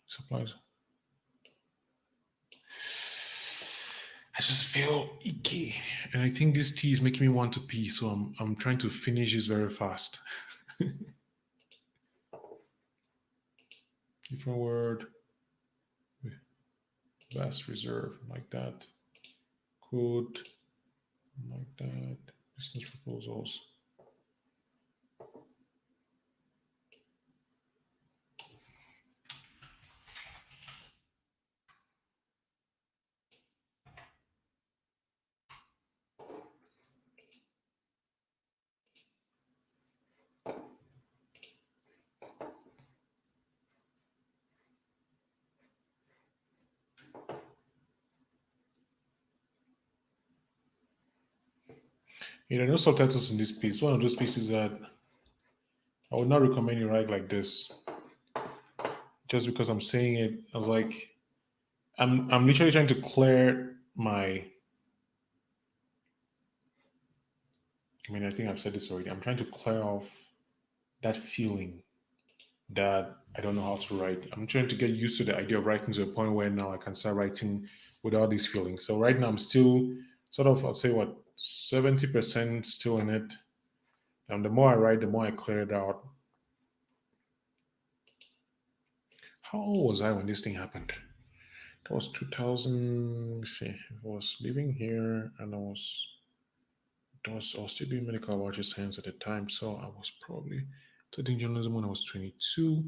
Supplies. I just feel icky, and I think this tea is making me want to pee. So I'm trying to finish this very fast. Different word. Best reserve like that. Could like that. Business proposals. No subtitles in this piece. One of those pieces that I would not recommend you write like this. Just because I'm saying it, I was like, I'm literally trying to clear my. I mean, I think I've said this already. I'm trying to clear off that feeling that I don't know how to write. I'm trying to get used to the idea of writing to a point where now I can start writing without these feelings. So right now I'm still sort of, I'd say what, 70% still in it. And the more I write, the more I clear it out. How old was I when this thing happened? That was 2000. Let me see. I was living here and I was still doing medical watch science at the time. So I was probably studying journalism when I was 22.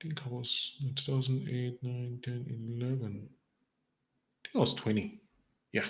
I think I was in 2008, 9, 10, 11. I think I was 20. Yeah.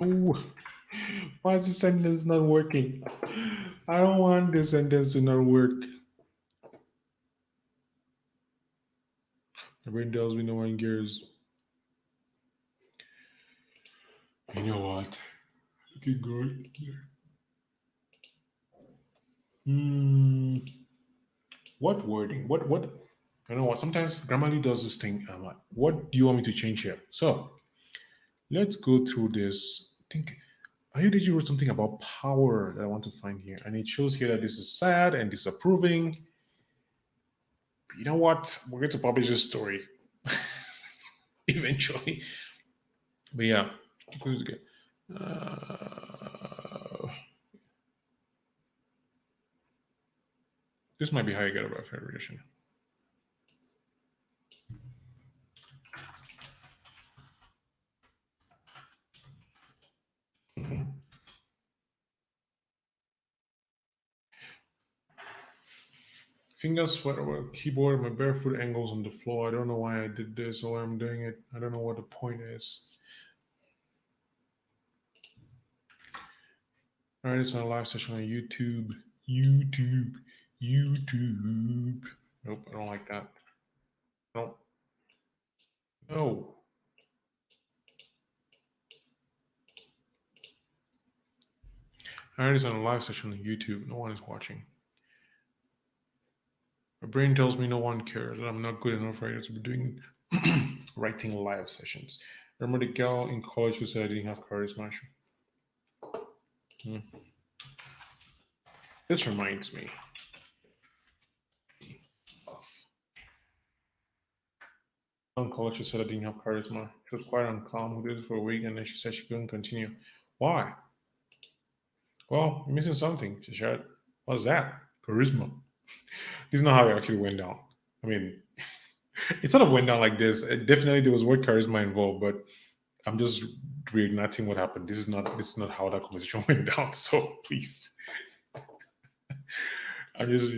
Oh, why is the sentence not working? I don't want this sentence to not work. My brain tells me no one cares. You know what? Okay, good. Hmm. What wording? What? I don't know what. Sometimes Grammarly does this thing. I'm like, what do you want me to change here? So let's go through this. I think you wrote something about power that I want to find here, and it shows here that this is sad and disapproving. You know what? We're going to publish this story eventually. But yeah, uh, this might be how you get about fair rejection. Fingers sweat over keyboard, my barefoot angles on the floor. I don't know why I did this or why I'm doing it. I don't know what the point is. All right, it's on a live session on YouTube. YouTube. YouTube. Nope, I don't like that. No. No. All right, it's on a live session on YouTube. No one is watching. My brain tells me no one cares, that I'm not good enough writer to be doing Writing live sessions. Remember the girl in college who said I didn't have charisma? Hmm. This reminds me of in college who said I didn't have charisma. She was quiet and calm, who did it for a week, and then she said she couldn't continue. Why? Well, you're missing something, she said. What's that? Charisma. This is not how it actually went down. I mean, it sort of went down like this. Definitely there was word charisma involved, but I'm just reenacting what happened. This is not how that conversation went down. So please. I just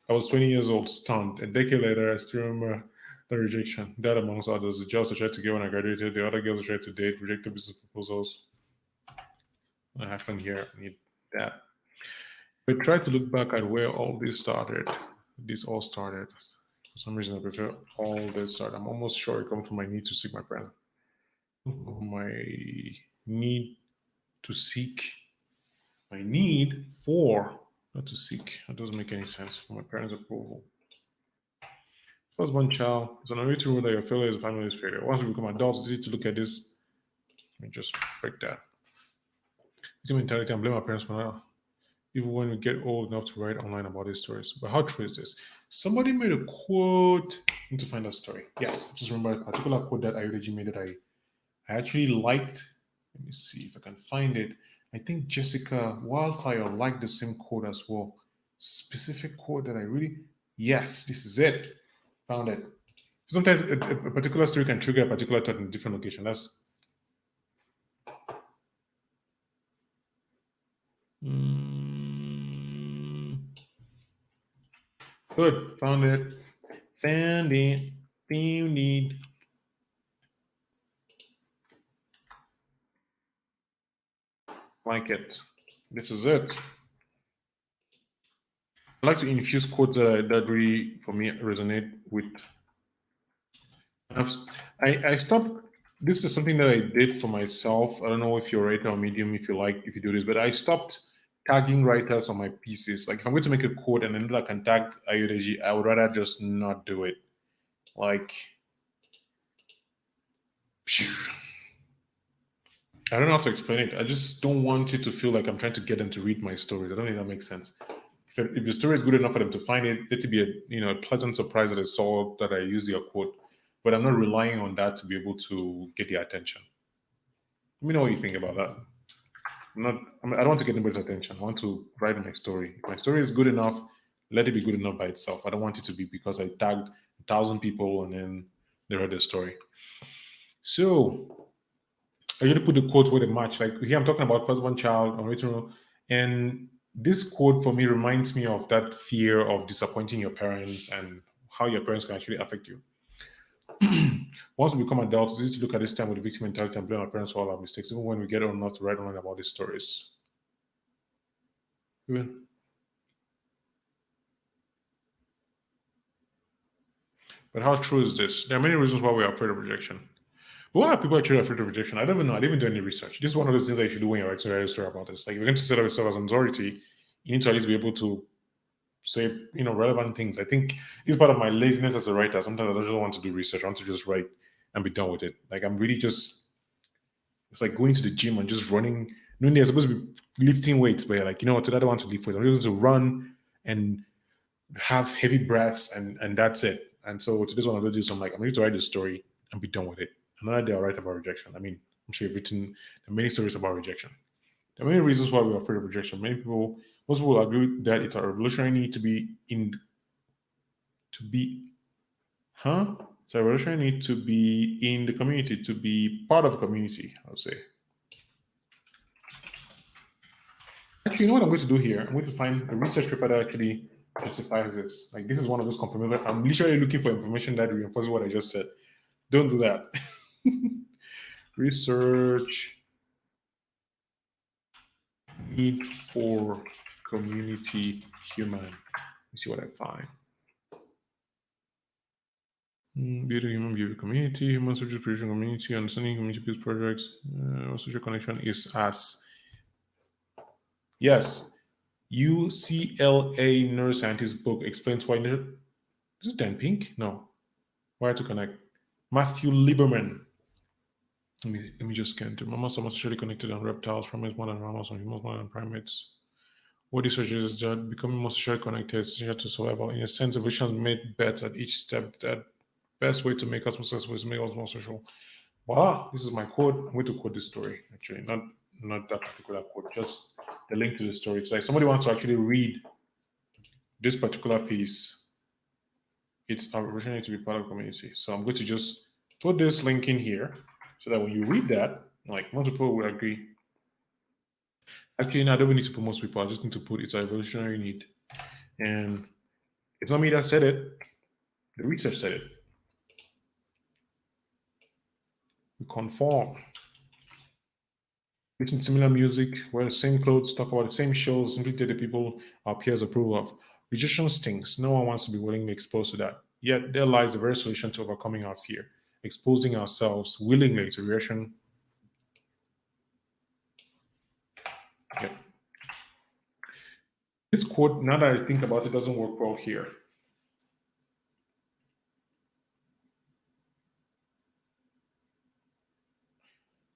I was 20 years old, stunned. A decade later, I still remember the rejection. That, amongst others, the jobs I tried to get when I graduated, the other girls I tried to date, rejected business proposals. I have fun here. I need that. But try to look back at where all this started. This all started. For some reason, I prefer all this started. I'm almost sure it comes from my need to seek my friend. My need to seek. My need for, not to seek. That doesn't make any sense. For my parents' approval. Firstborn child is an unwritten rule that your failure is a family's failure. Once we become adults, it's easy to look at this. Let me just break that. Victim mentality and blame our parents for now. Even when we get old enough to write online about these stories. But how true is this? Somebody made a quote. I need to find that story. Yes, just remember a particular quote that Ayudeji made that I actually liked. Let me see if I can find it. I think Jessica Wildfire liked the same quote as well. Specific quote that I really, yes, this is it. Found it. Sometimes a particular story can trigger a particular thought in a different location. That's mm, good. Found it. Found it. Found it. Like it. This is it. I like to infuse quotes that really, for me, resonate with. I've, I stopped. This is something that I did for myself. I don't know if you're a writer or medium, if you like, if you do this, but I stopped tagging writers on my pieces. Like if I'm going to make a quote and then I can tag Ayodeji, I would rather just not do it. Like, I don't know how to explain it. I just don't want it to feel like I'm trying to get them to read my stories. I don't think that makes sense. If the story is good enough for them to find it, let it be a pleasant surprise that I saw that I used your quote. But I'm not relying on that to be able to get their attention. Let me know what you think about that. I don't want to get anybody's attention. I want to write my story. If my story is good enough, let it be good enough by itself. I don't want it to be because I tagged 1,000 people and then they read the story. So I usually put the quotes where they match. Like here, I'm talking about first one child, original, and this quote for me reminds me of that fear of disappointing your parents and how your parents can actually affect you. Once we become adults, we need to look at this time with the victim mentality and blame our parents for all our mistakes, even when we get on not to write online about these stories. Even- But how true is this? There are many reasons why we are afraid of rejection. But why are people actually afraid of rejection? I don't even know. I didn't even do any research. This is one of those things that you should do when you're writing a story about this. Like, if you're going to set up yourself as an authority, you need to at least be able to say, relevant things. I think it's part of my laziness as a writer. Sometimes I don't just want to do research. I want to just write and be done with it. Like, I'm really just, it's like going to the gym and just running. Knowing they're supposed to be lifting weights, but you're like, you know what, today I don't want to lift weights. I'm just going to run and have heavy breaths and that's it. And so today's one of those days I'm like, I'm going to write this story and be done with it. Another day I'll write about rejection. I mean, I'm sure you've written many stories about rejection. There are many reasons why we're afraid of rejection. Most people agree that it's a revolutionary need to be, huh? It's a revolutionary need to be in the community, to be part of a community, I would say. Actually, you know what I'm going to do here? I'm going to find a research paper that actually justifies this. Like, this is one of those confirmation. I'm literally looking for information that reinforces what I just said. Don't do that. Research need for community human. Let me see what I find. Building human behavior community, human social creation community, understanding community based projects, social connection is as. Yes, UCLA neuroscientist book explains why. Is it Dan Pink? No. Wire to connect. Matthew Lieberman. Let me just scan through. Mammals are more socially connected than reptiles, primates more than mammals, and humans more than primates. What research is that becoming more socially connected is essential to survival. In a sense, evolution has made bets at each step that best way to make us more successful is to make us more social. Voila, this is my quote. I'm going to quote this story, actually, not that particular quote, just the link to the story. It's like somebody wants to actually read this particular piece. It's originally to be part of the community. So I'm going to just put this link in here so that when you read that, like most people will agree. Actually, no, I don't even need to put most people. I just need to put it's an evolutionary need. And it's not me that said it. The research said it. We conform. Listen to similar music, wear the same clothes, talk about the same shows, simply date the people our peers approve of. Rejection stinks. No one wants to be willingly exposed to that. Yet there lies the very solution to overcoming our fear, exposing ourselves willingly to rejection. Okay. This quote, now that I think about it, doesn't work well here.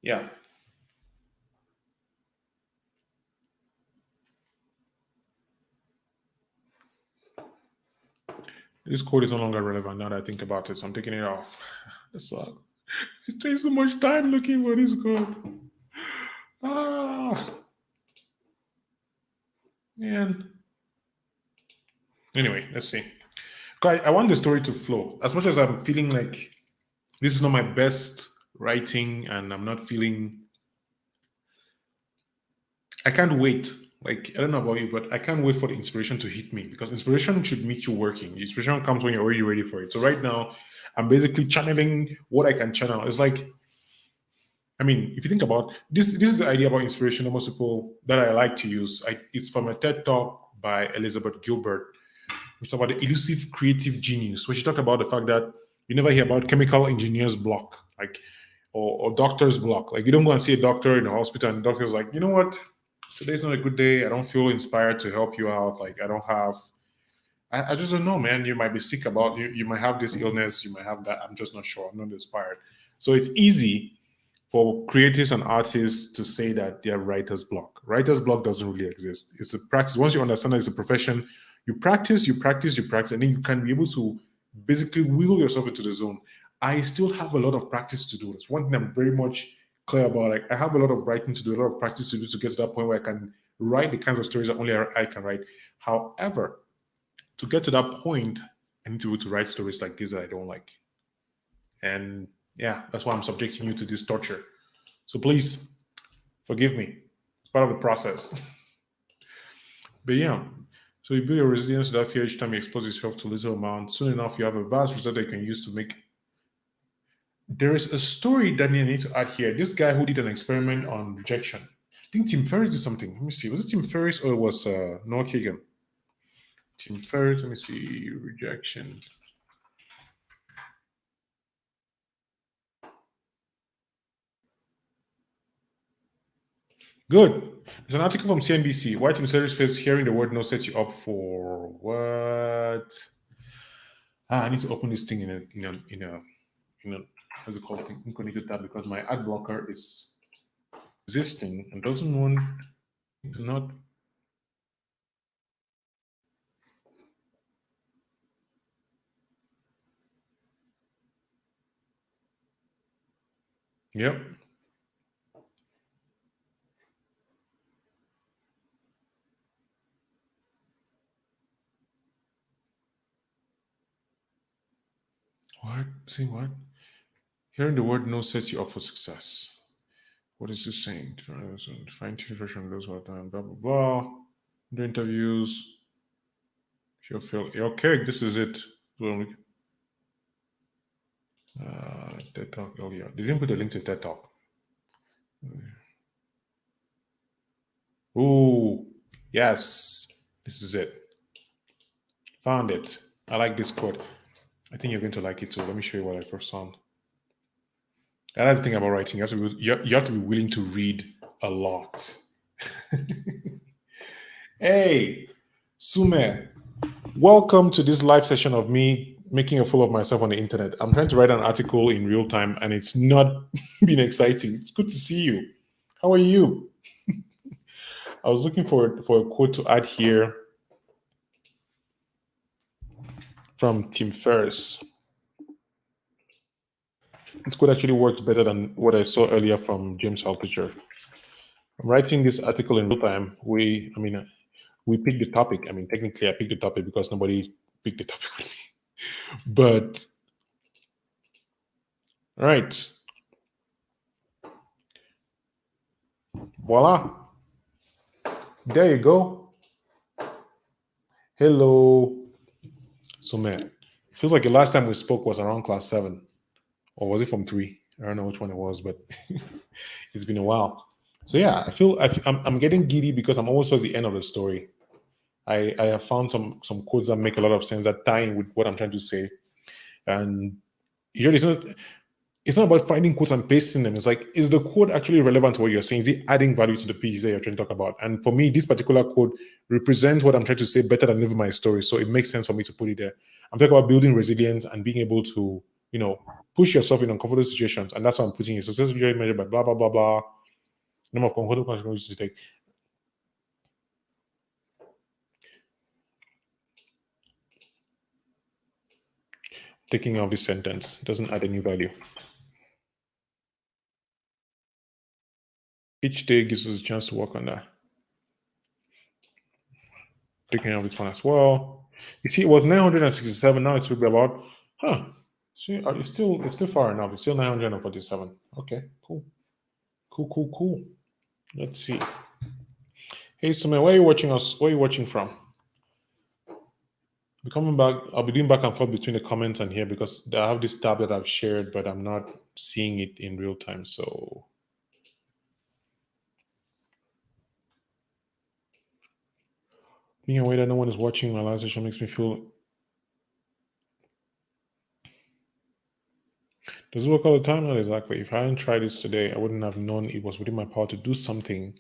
Yeah. This quote is no longer relevant now that I think about it, so I'm taking it off. It sucks. I spent so much time looking for this quote. Ah, man. Anyway, let's see. I want the story to flow. As much as I'm feeling like this is not my best writing and I'm not feeling, I can't wait. Like, I don't know about you, but I can't wait for the inspiration to hit me because inspiration should meet you working. The inspiration comes when you're already ready for it. So right now, I'm basically channeling what I can channel. It's like, I mean, if you think about this is the idea about inspiration that most people that I like to use. It's from a TED talk by Elizabeth Gilbert, which talk about the elusive creative genius, where she talked about the fact that you never hear about chemical engineers block, like or doctor's block. Like you don't go and see a doctor in a hospital and the doctor's like, you know what? Today's not a good day. I don't feel inspired to help you out. Like I don't have I just don't know, man. You might be sick about you might have this illness, you might have that. I'm just not sure. I'm not inspired. So it's easy for creatives and artists to say that they're writer's block. Writer's block doesn't really exist. It's a practice. Once you understand that it's a profession, you practice, you practice, you practice, and then you can be able to basically wheel yourself into the zone. I still have a lot of practice to do. That's one thing I'm very much clear about. Like I have a lot of writing to do, a lot of practice to do to get to that point where I can write the kinds of stories that only I can write. However, to get to that point, I need to be able to write stories like this that I don't like. And yeah, that's why I'm subjecting you to this torture. So please forgive me. It's part of the process. But yeah, so you build your resilience to that fear each time you expose yourself to little amount. Soon enough, you have a vast result that you can use to make. There is a story that I need to add here. This guy who did an experiment on rejection. I think Tim Ferriss did something. Let me see. Was it Tim Ferriss or it was Noah Kagan? Tim Ferriss. Let me see. Rejection. Good. There's an article from CNBC. Why Tim Ferriss says hearing the word no sets you up for what? I need to open this thing in a what's it called incognito tab because my ad blocker is existing and doesn't want to not. Yep. What? See what? Hearing the word no sets you up for success. What is this saying? Fine tune version of those who are done, blah blah blah. Do interviews. She'll feel okay. This is it. TED Talk. Oh yeah, they didn't put the link to TED Talk. Oh yes, this is it. Found it. I like this quote. I think you're going to like it too. Let me show you what I first found. That's the thing about writing. You have to be willing to read a lot. Hey, Sume, welcome to this live session of me making a fool of myself on the internet. I'm trying to write an article in real time and it's not been exciting. It's good to see you. How are you? I was looking for a quote to add here from Tim Ferriss. This quote actually works better than what I saw earlier from James Altucher. I'm writing this article in real time. We picked the topic. I mean, technically, I picked the topic because nobody picked the topic with me. But all right, voila, there you go. Hello. So man, it feels like the last time we spoke was around class 7, or was it from 3? I don't know which one it was, but it's been a while. So yeah, I'm getting giddy because I'm almost towards the end of the story. I have found some quotes that make a lot of sense that tie in with what I'm trying to say, and usually it's not about finding quotes and pasting them. It's like, is the quote actually relevant to what you're saying? Is it adding value to the piece that you're trying to talk about? And for me, this particular quote represents what I'm trying to say better than living my story. So it makes sense for me to put it there. I'm talking about building resilience and being able to, push yourself in uncomfortable situations. And that's what I'm putting it. Success usually measured by blah, blah, blah, blah. Number of comfortable consequences to take. Taking out this sentence doesn't add any value. Each day gives us a chance to work on that. Taking out this one as well. You see, it was 967. Now it's really about, see, it's still far enough. It's still 947. Okay, cool. Cool. Let's see. Hey, Suman, where are you watching us? Where are you watching from? Be coming back. I'll be doing back and forth between the comments and here because I have this tab that I've shared, but I'm not seeing it in real time. So being aware that no one is watching my live session makes me feel. Does it work all the time? Not exactly. If I hadn't tried this today, I wouldn't have known it was within my power to do something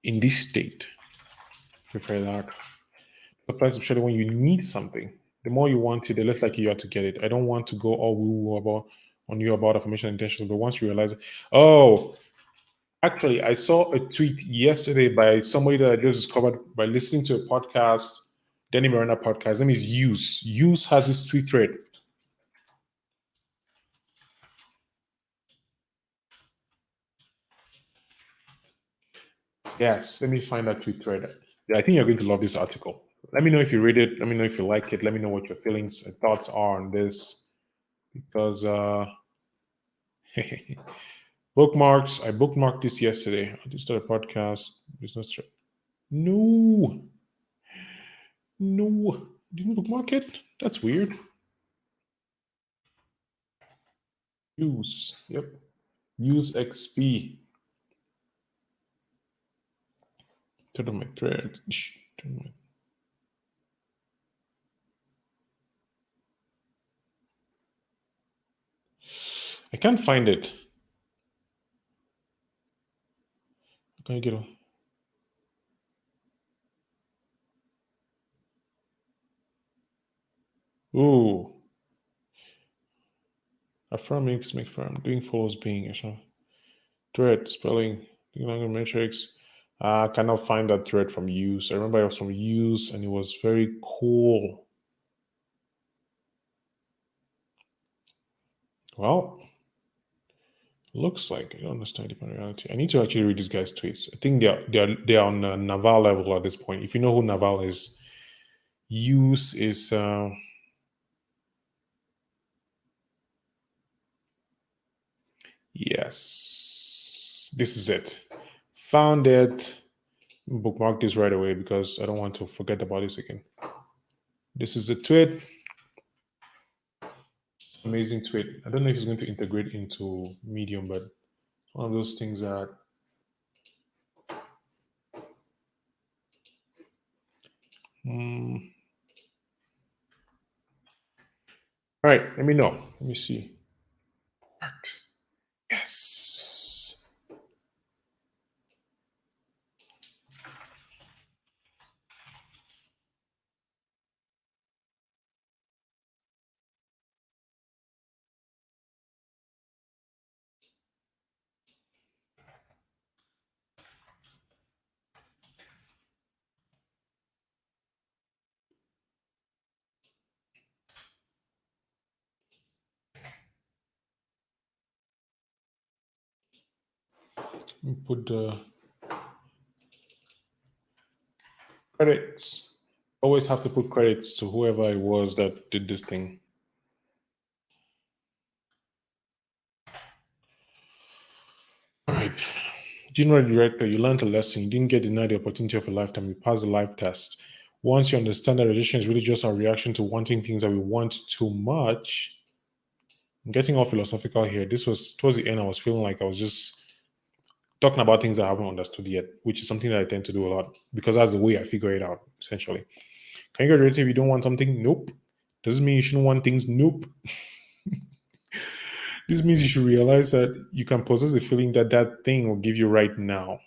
in this state. Prefer that. Applies especially when you need something. The more you want it, the less likely you are to get it. I don't want to go all woo about on you about affirmation intentions, but once you realize, oh, actually, I saw a tweet yesterday by somebody that I just discovered by listening to a podcast, Danny Miranda podcast. His name is Use. Use has this tweet thread. Yes, let me find that tweet thread. Yeah, I think you're going to love this article. Let me know if you read it. Let me know if you like it. Let me know what your feelings and thoughts are on this. Because bookmarks, I bookmarked this yesterday. I just started a podcast. Business trip. No, no, didn't bookmark it. That's weird. Use, yep. Use XP. Turn on my thread. I can't find it. Can I get a? Ooh. Affirm makes make firm. Doing follows being. Thread, spelling, metrics. I cannot find that thread from use. I remember it was from use and it was very cool. Well, looks like I don't understand deep reality. I need to actually read this guy's tweets. I think they're on Naval level at this point. If you know who Naval is, use is yes. This is it. Found it. Bookmark this right away because I don't want to forget about this again. This is the tweet. Amazing tweet. I don't know if it's going to integrate into Medium, but one of those things that all right, let me know. Let me see. Yes. Put the credits. Always have to put credits to whoever it was that did this thing. All right. General director, you learned a lesson. You didn't get denied the opportunity of a lifetime. You passed the life test. Once you understand that rejection is really just our reaction to wanting things that we want too much, I'm getting all philosophical here. This was towards the end, I was feeling like I was just talking about things I haven't understood yet, which is something that I tend to do a lot because that's the way I figure it out, essentially. Can you graduate if you don't want something? Nope. Does it mean you shouldn't want things? Nope. This means you should realize that you can possess a feeling that that thing will give you right now.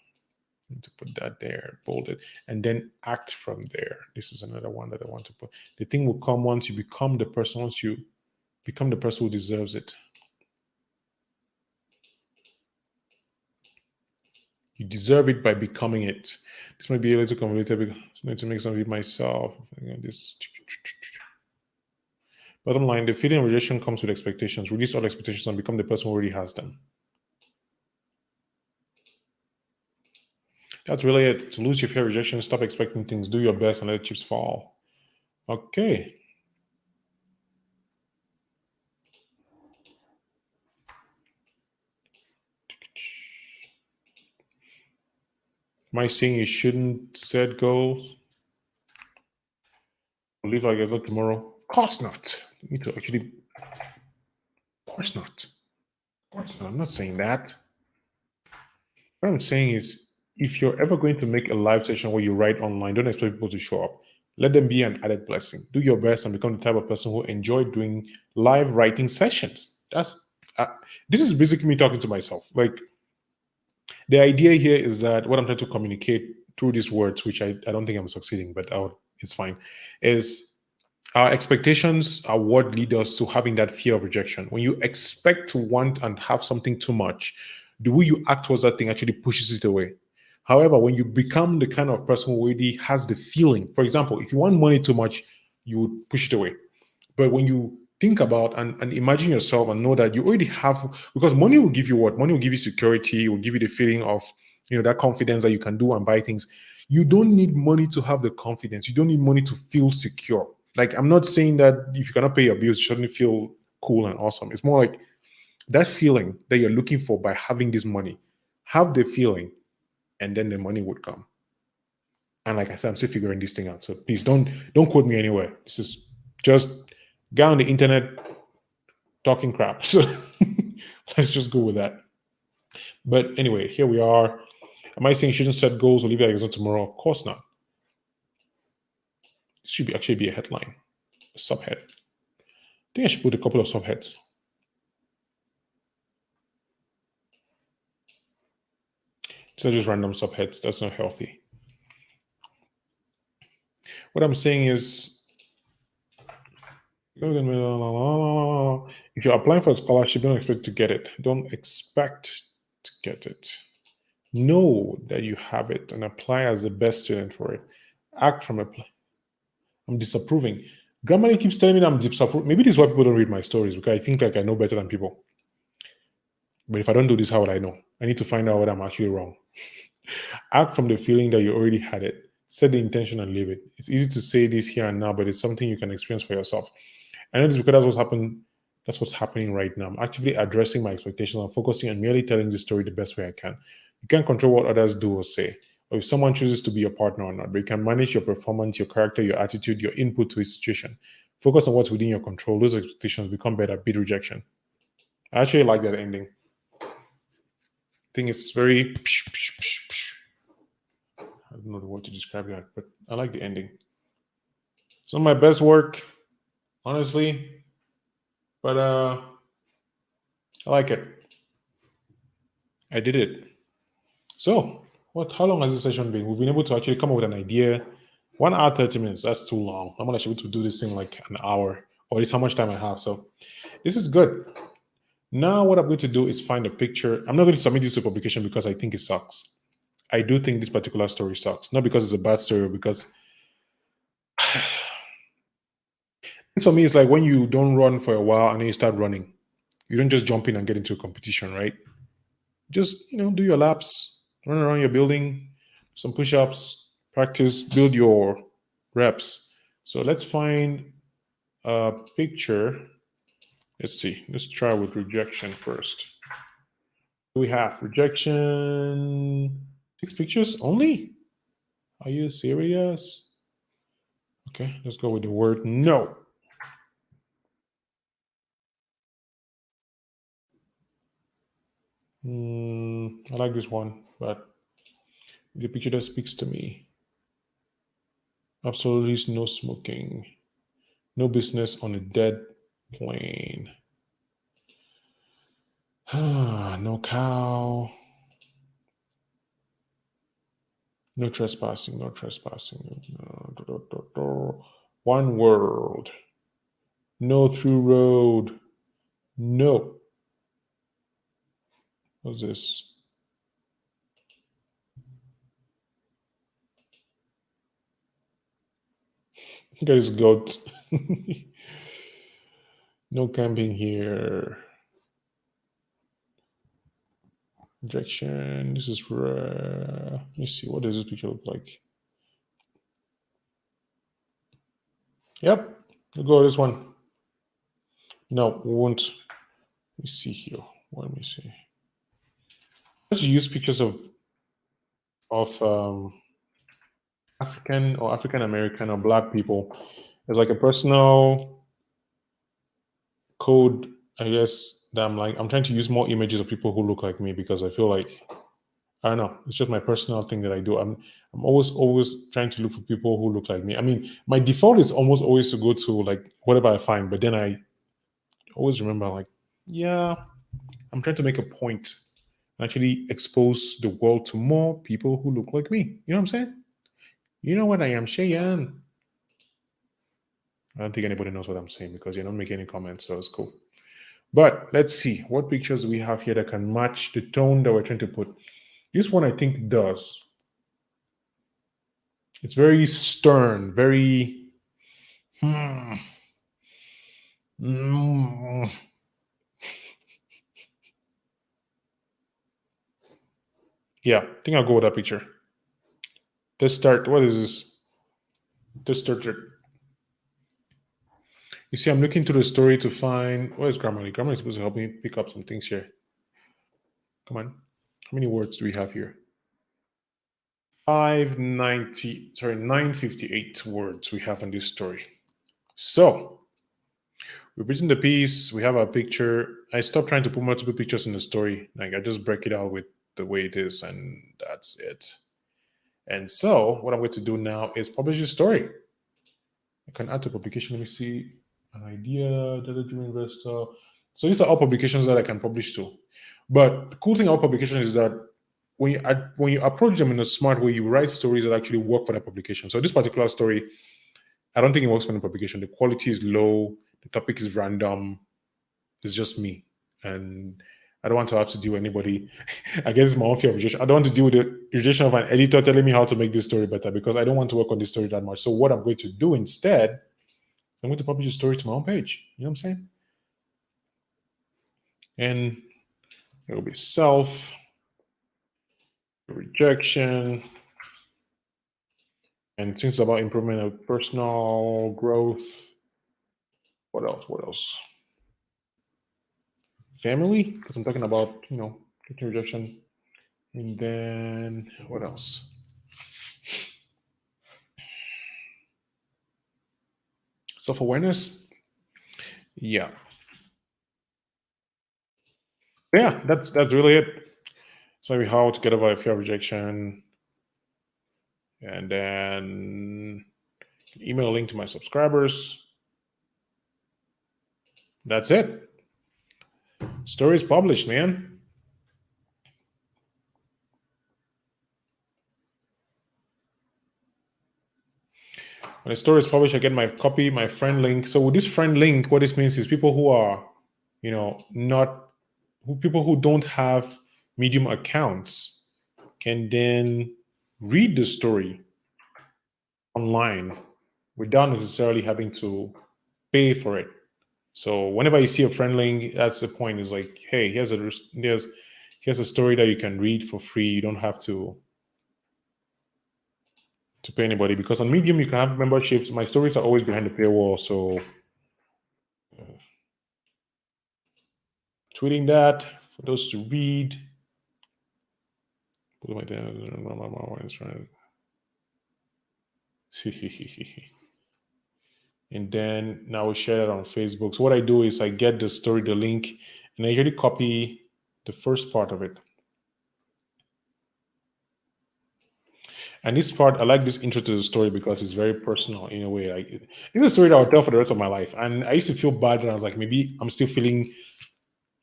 To put that there, bold it, and then act from there. This is another one that I want to put. The thing will come once you become the person, once you become the person who deserves it. You deserve it by becoming it. This might be a little convoluted because I need to make some of it myself. This. Bottom line, the feeling of rejection comes with expectations. Release all expectations and become the person who already has them. That's really it. To lose your fear of rejection, stop expecting things, do your best, and let chips fall. Okay. Am I saying you shouldn't set goals? Live like it's not tomorrow? Of course not. You need to actually. Of course not. Of course not. I'm not saying that. What I'm saying is, if you're ever going to make a live session where you write online, don't expect people to show up. Let them be an added blessing. Do your best and become the type of person who enjoy doing live writing sessions. That's uh, this is basically me talking to myself. Like the idea here is that what I'm trying to communicate through these words, which I don't think I'm succeeding, but it's fine, is our expectations are what lead us to having that fear of rejection. When you expect to want and have something too much, the way you act towards that thing actually pushes it away. However, when you become the kind of person who already has the feeling, for example, if you want money too much, you would push it away. But when you think about and imagine yourself and know that you already have, because money will give you what? Money will give you security, will give you the feeling of, that confidence that you can do and buy things. You don't need money to have the confidence. You don't need money to feel secure. Like, I'm not saying that if you cannot pay your bills, you shouldn't feel cool and awesome. It's more like that feeling that you're looking for by having this money. Have the feeling, and then the money would come. And like I said, I'm still figuring this thing out. So please don't quote me anywhere. This is just guy on the internet talking crap. So let's just go with that. But anyway, here we are. Am I saying you shouldn't set goals or leave it like tomorrow? Of course not. This should actually be a headline, a subhead. I think I should put a couple of subheads. These are just random subheads. That's not healthy. What I'm saying is, if you're applying for a scholarship, don't expect to get it. Don't expect to get it. Know that you have it and apply as the best student for it. Act from a place. I'm disapproving. Grammarly keeps telling me that I'm disapproving. Maybe this is why people don't read my stories, because I think like I know better than people. But if I don't do this, how would I know? I need to find out whether I'm actually wrong. Act from the feeling that you already had it. Set the intention and live it. It's easy to say this here and now, but it's something you can experience for yourself. I know this because that's what's happening right now. I'm actively addressing my expectations and focusing on merely telling the story the best way I can. You can't control what others do or say, or if someone chooses to be your partner or not, but you can manage your performance, your character, your attitude, your input to a situation. Focus on what's within your control. Those expectations become better. Beat rejection. I actually like that ending. I think it's very. I don't know the word to describe that, but I like the ending. Some of my best work, honestly, but I like it. I did it. So, how long has this session been? We've been able to actually come up with an idea. 1 hour, 30 minutes. That's too long. I'm gonna be able to do this thing like an hour, or at least how much time I have. So, this is good. Now, what I'm going to do is find a picture. I'm not going to submit this to publication because I think it sucks. I do think this particular story sucks. Not because it's a bad story, because this for me is like when you don't run for a while and then you start running. You don't just jump in and get into a competition, right? Just do your laps, run around your building, some push-ups, practice, build your reps. So let's find a picture. Let's see. Let's try with rejection first. We have rejection. 6 pictures only? Are you serious? Okay, let's go with the word no. I like this one, but the picture that speaks to me. Absolutely no smoking. No business on a dead plane. No cow. No trespassing. No trespassing. One world. No through road. No. What's this? Guys, goat. No camping here. Rejection. This is rare. Let me see. What does this picture look like? Yep. We'll go with this one. No, we won't. Let me see here. Let me see. Let's use pictures of African or African American or Black people. It's like a personal code, I guess, that I'm trying to use more images of people who look like me because I feel like I don't know. It's just my personal thing that I do. I'm always trying to look for people who look like me. I mean, my default is almost always to go to like whatever I find, but then I always remember like, yeah, I'm trying to make a point and actually expose the world to more people who look like me. You know what I'm saying? You know what I am, Cheyenne. I don't think anybody knows what I'm saying because you're not making any comments, so it's cool. But let's see what pictures we have here that can match the tone that we're trying to put. This one I think does. It's very stern, very. Hmm. Mm. Yeah, I think I'll go with that picture. Let's start. What is this? Let's start. You see, I'm looking through the story to find. Where's Grammarly? Grammarly is supposed to help me pick up some things here. Come on. How many words do we have here? 958 words we have in this story. So we've written the piece, we have our picture. I stopped trying to put multiple pictures in the story. Like I just break it out with the way it is, and that's it. And so what I'm going to do now is publish the story. I can add to publication. Let me see. An idea, data-driven investor. So these are all publications that I can publish to. But the cool thing about publications is that when you approach them in a smart way, you write stories that actually work for that publication. So this particular story, I don't think it works for the publication. The quality is low. The topic is random. It's just me, and I don't want to have to deal with anybody. I guess it's my own fear of rejection. I don't want to deal with the rejection of an editor telling me how to make this story better because I don't want to work on this story that much. So what I'm going to do instead is I'm going to publish a story to my own page. You know what I'm saying? And it will be self, rejection, and things about improvement of personal growth. What else? What else? Family, because I'm talking about, getting rejection. And then what else? Self-awareness. Yeah. Yeah, that's really it. So maybe how to get over a fear of rejection. And then email a link to my subscribers. That's it. Story is published, man. When a story is published, I get my copy, my friend link. So with this friend link, what this means is people who are, people who don't have Medium accounts can then read the story online without necessarily having to pay for it. So whenever you see a friend link, that's the point. Is like, hey, here's here's a story that you can read for free. You don't have to pay anybody, because on Medium you can have memberships. My stories are always behind the paywall, so tweeting that for those to read. Put my and then now we share it on Facebook. So what I do is I get the story, the link, and I usually copy the first part of it. And this part, I like this intro to the story because it's very personal in a way. Like, it's a story that I'll tell for the rest of my life. And I used to feel bad, and I was like, maybe I'm still feeling,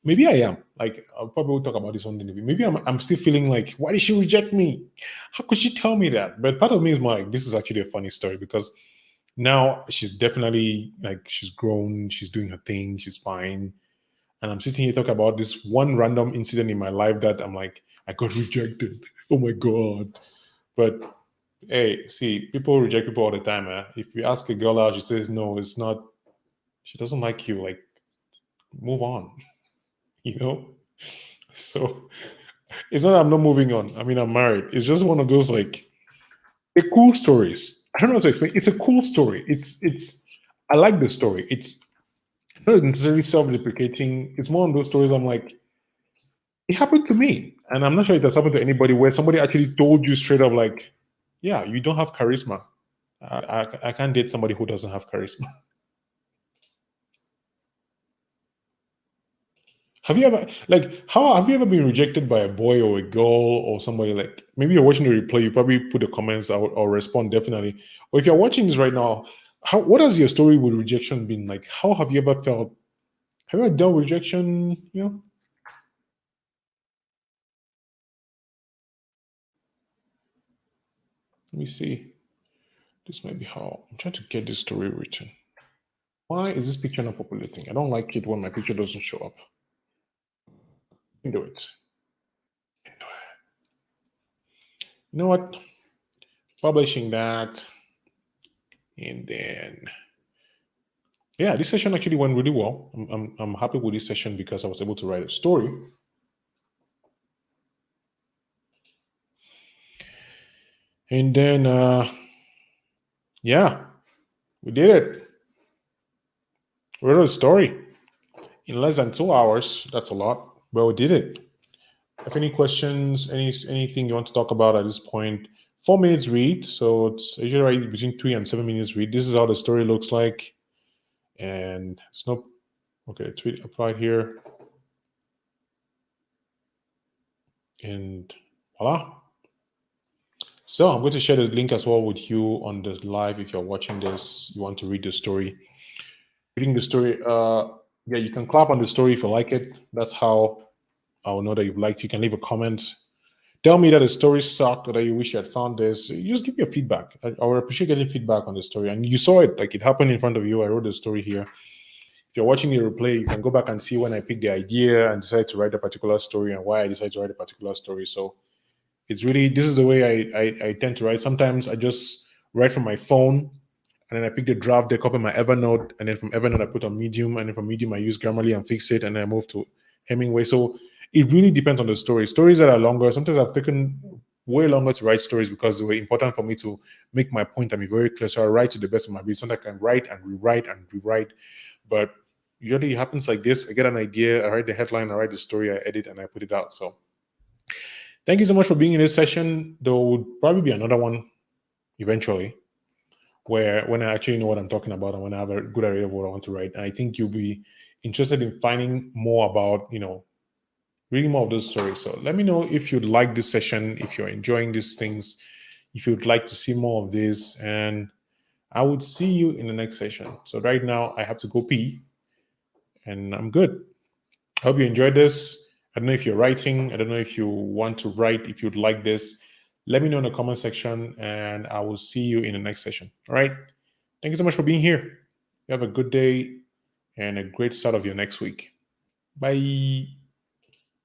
maybe I am. Like, I'll probably talk about this one day. Maybe I'm still feeling like, why did she reject me? How could she tell me that? But part of me is more like, this is actually a funny story, because now she's definitely, like, she's grown, she's doing her thing, she's fine. And I'm sitting here talking about this one random incident in my life that I'm like, I got rejected. Oh my God. But hey, see, people reject people all the time. If you ask a girl out, she says no, it's not, she doesn't like you. Like, move on, you know? So it's not that I'm not moving on. I mean, I'm married. It's just one of those, like, the cool stories. I don't know how to explain. It's a cool story. I like the story. It's not necessarily self-deprecating. It's more one of those stories I'm like, it happened to me. And I'm not sure it has happened to anybody, where somebody actually told you straight up, like, yeah, you don't have charisma. I can't date somebody who doesn't have charisma. Have you ever, like, how have you ever been rejected by a boy or a girl or somebody? Like, maybe you're watching the replay, you probably put the comments out or respond definitely. Or if you're watching this right now, what has your story with rejection been like? How have you ever felt? Have you ever dealt with rejection? Let me see. This might be how I'm trying to get this story written. Why is this picture not populating? I don't like it when my picture doesn't show up. Do it. You know what? Publishing that. And then, yeah, this session actually went really well. I'm happy with this session because I was able to write a story. And then, yeah, we did it. We wrote a story in less than 2 hours. That's a lot, but we did it. If any questions, anything you want to talk about at this point, 4 minutes read. So it's usually right between 3 and 7 minutes read. This is how the story looks like. And it's no, okay, tweet applied here. And voila. So I'm going to share the link as well with you on the live. If you're watching this, you want to read the story. Reading the story, yeah, you can clap on the story if you like it. That's how I'll know that you've liked it. You can leave a comment. Tell me that the story sucked or that you wish you had found this. You just give me a feedback. I would appreciate getting feedback on the story. And you saw it, like, it happened in front of you. I wrote the story here. If you're watching the replay, you can go back and see when I picked the idea and decided to write a particular story and why I decided to write a particular story. So it's really, this is the way I tend to write. Sometimes I just write from my phone, and then I pick the draft, they copy my Evernote, and then from Evernote I put on Medium, and then from Medium I use Grammarly and fix it, and then I move to Hemingway. So it really depends on the story. Stories that are longer, sometimes I've taken way longer to write stories because they were important for me to make my point and be very clear. So I write to the best of my ability. Sometimes I can write and rewrite. But usually it happens like this. I get an idea, I write the headline, I write the story, I edit, and I put it out. So thank you so much for being in this session. There will probably be another one eventually, where when I actually know what I'm talking about and when I have a good idea of what I want to write. And I think you'll be interested in finding more about, reading more of those stories. So let me know if you'd like this session, if you're enjoying these things, if you'd like to see more of this, and I would see you in the next session. So right now I have to go pee and I'm good. I hope you enjoyed this. I don't know if you're writing. I don't know if you want to write, if you'd like this. Let me know in the comment section and I will see you in the next session. All right. Thank you so much for being here. You have a good day and a great start of your next week. Bye.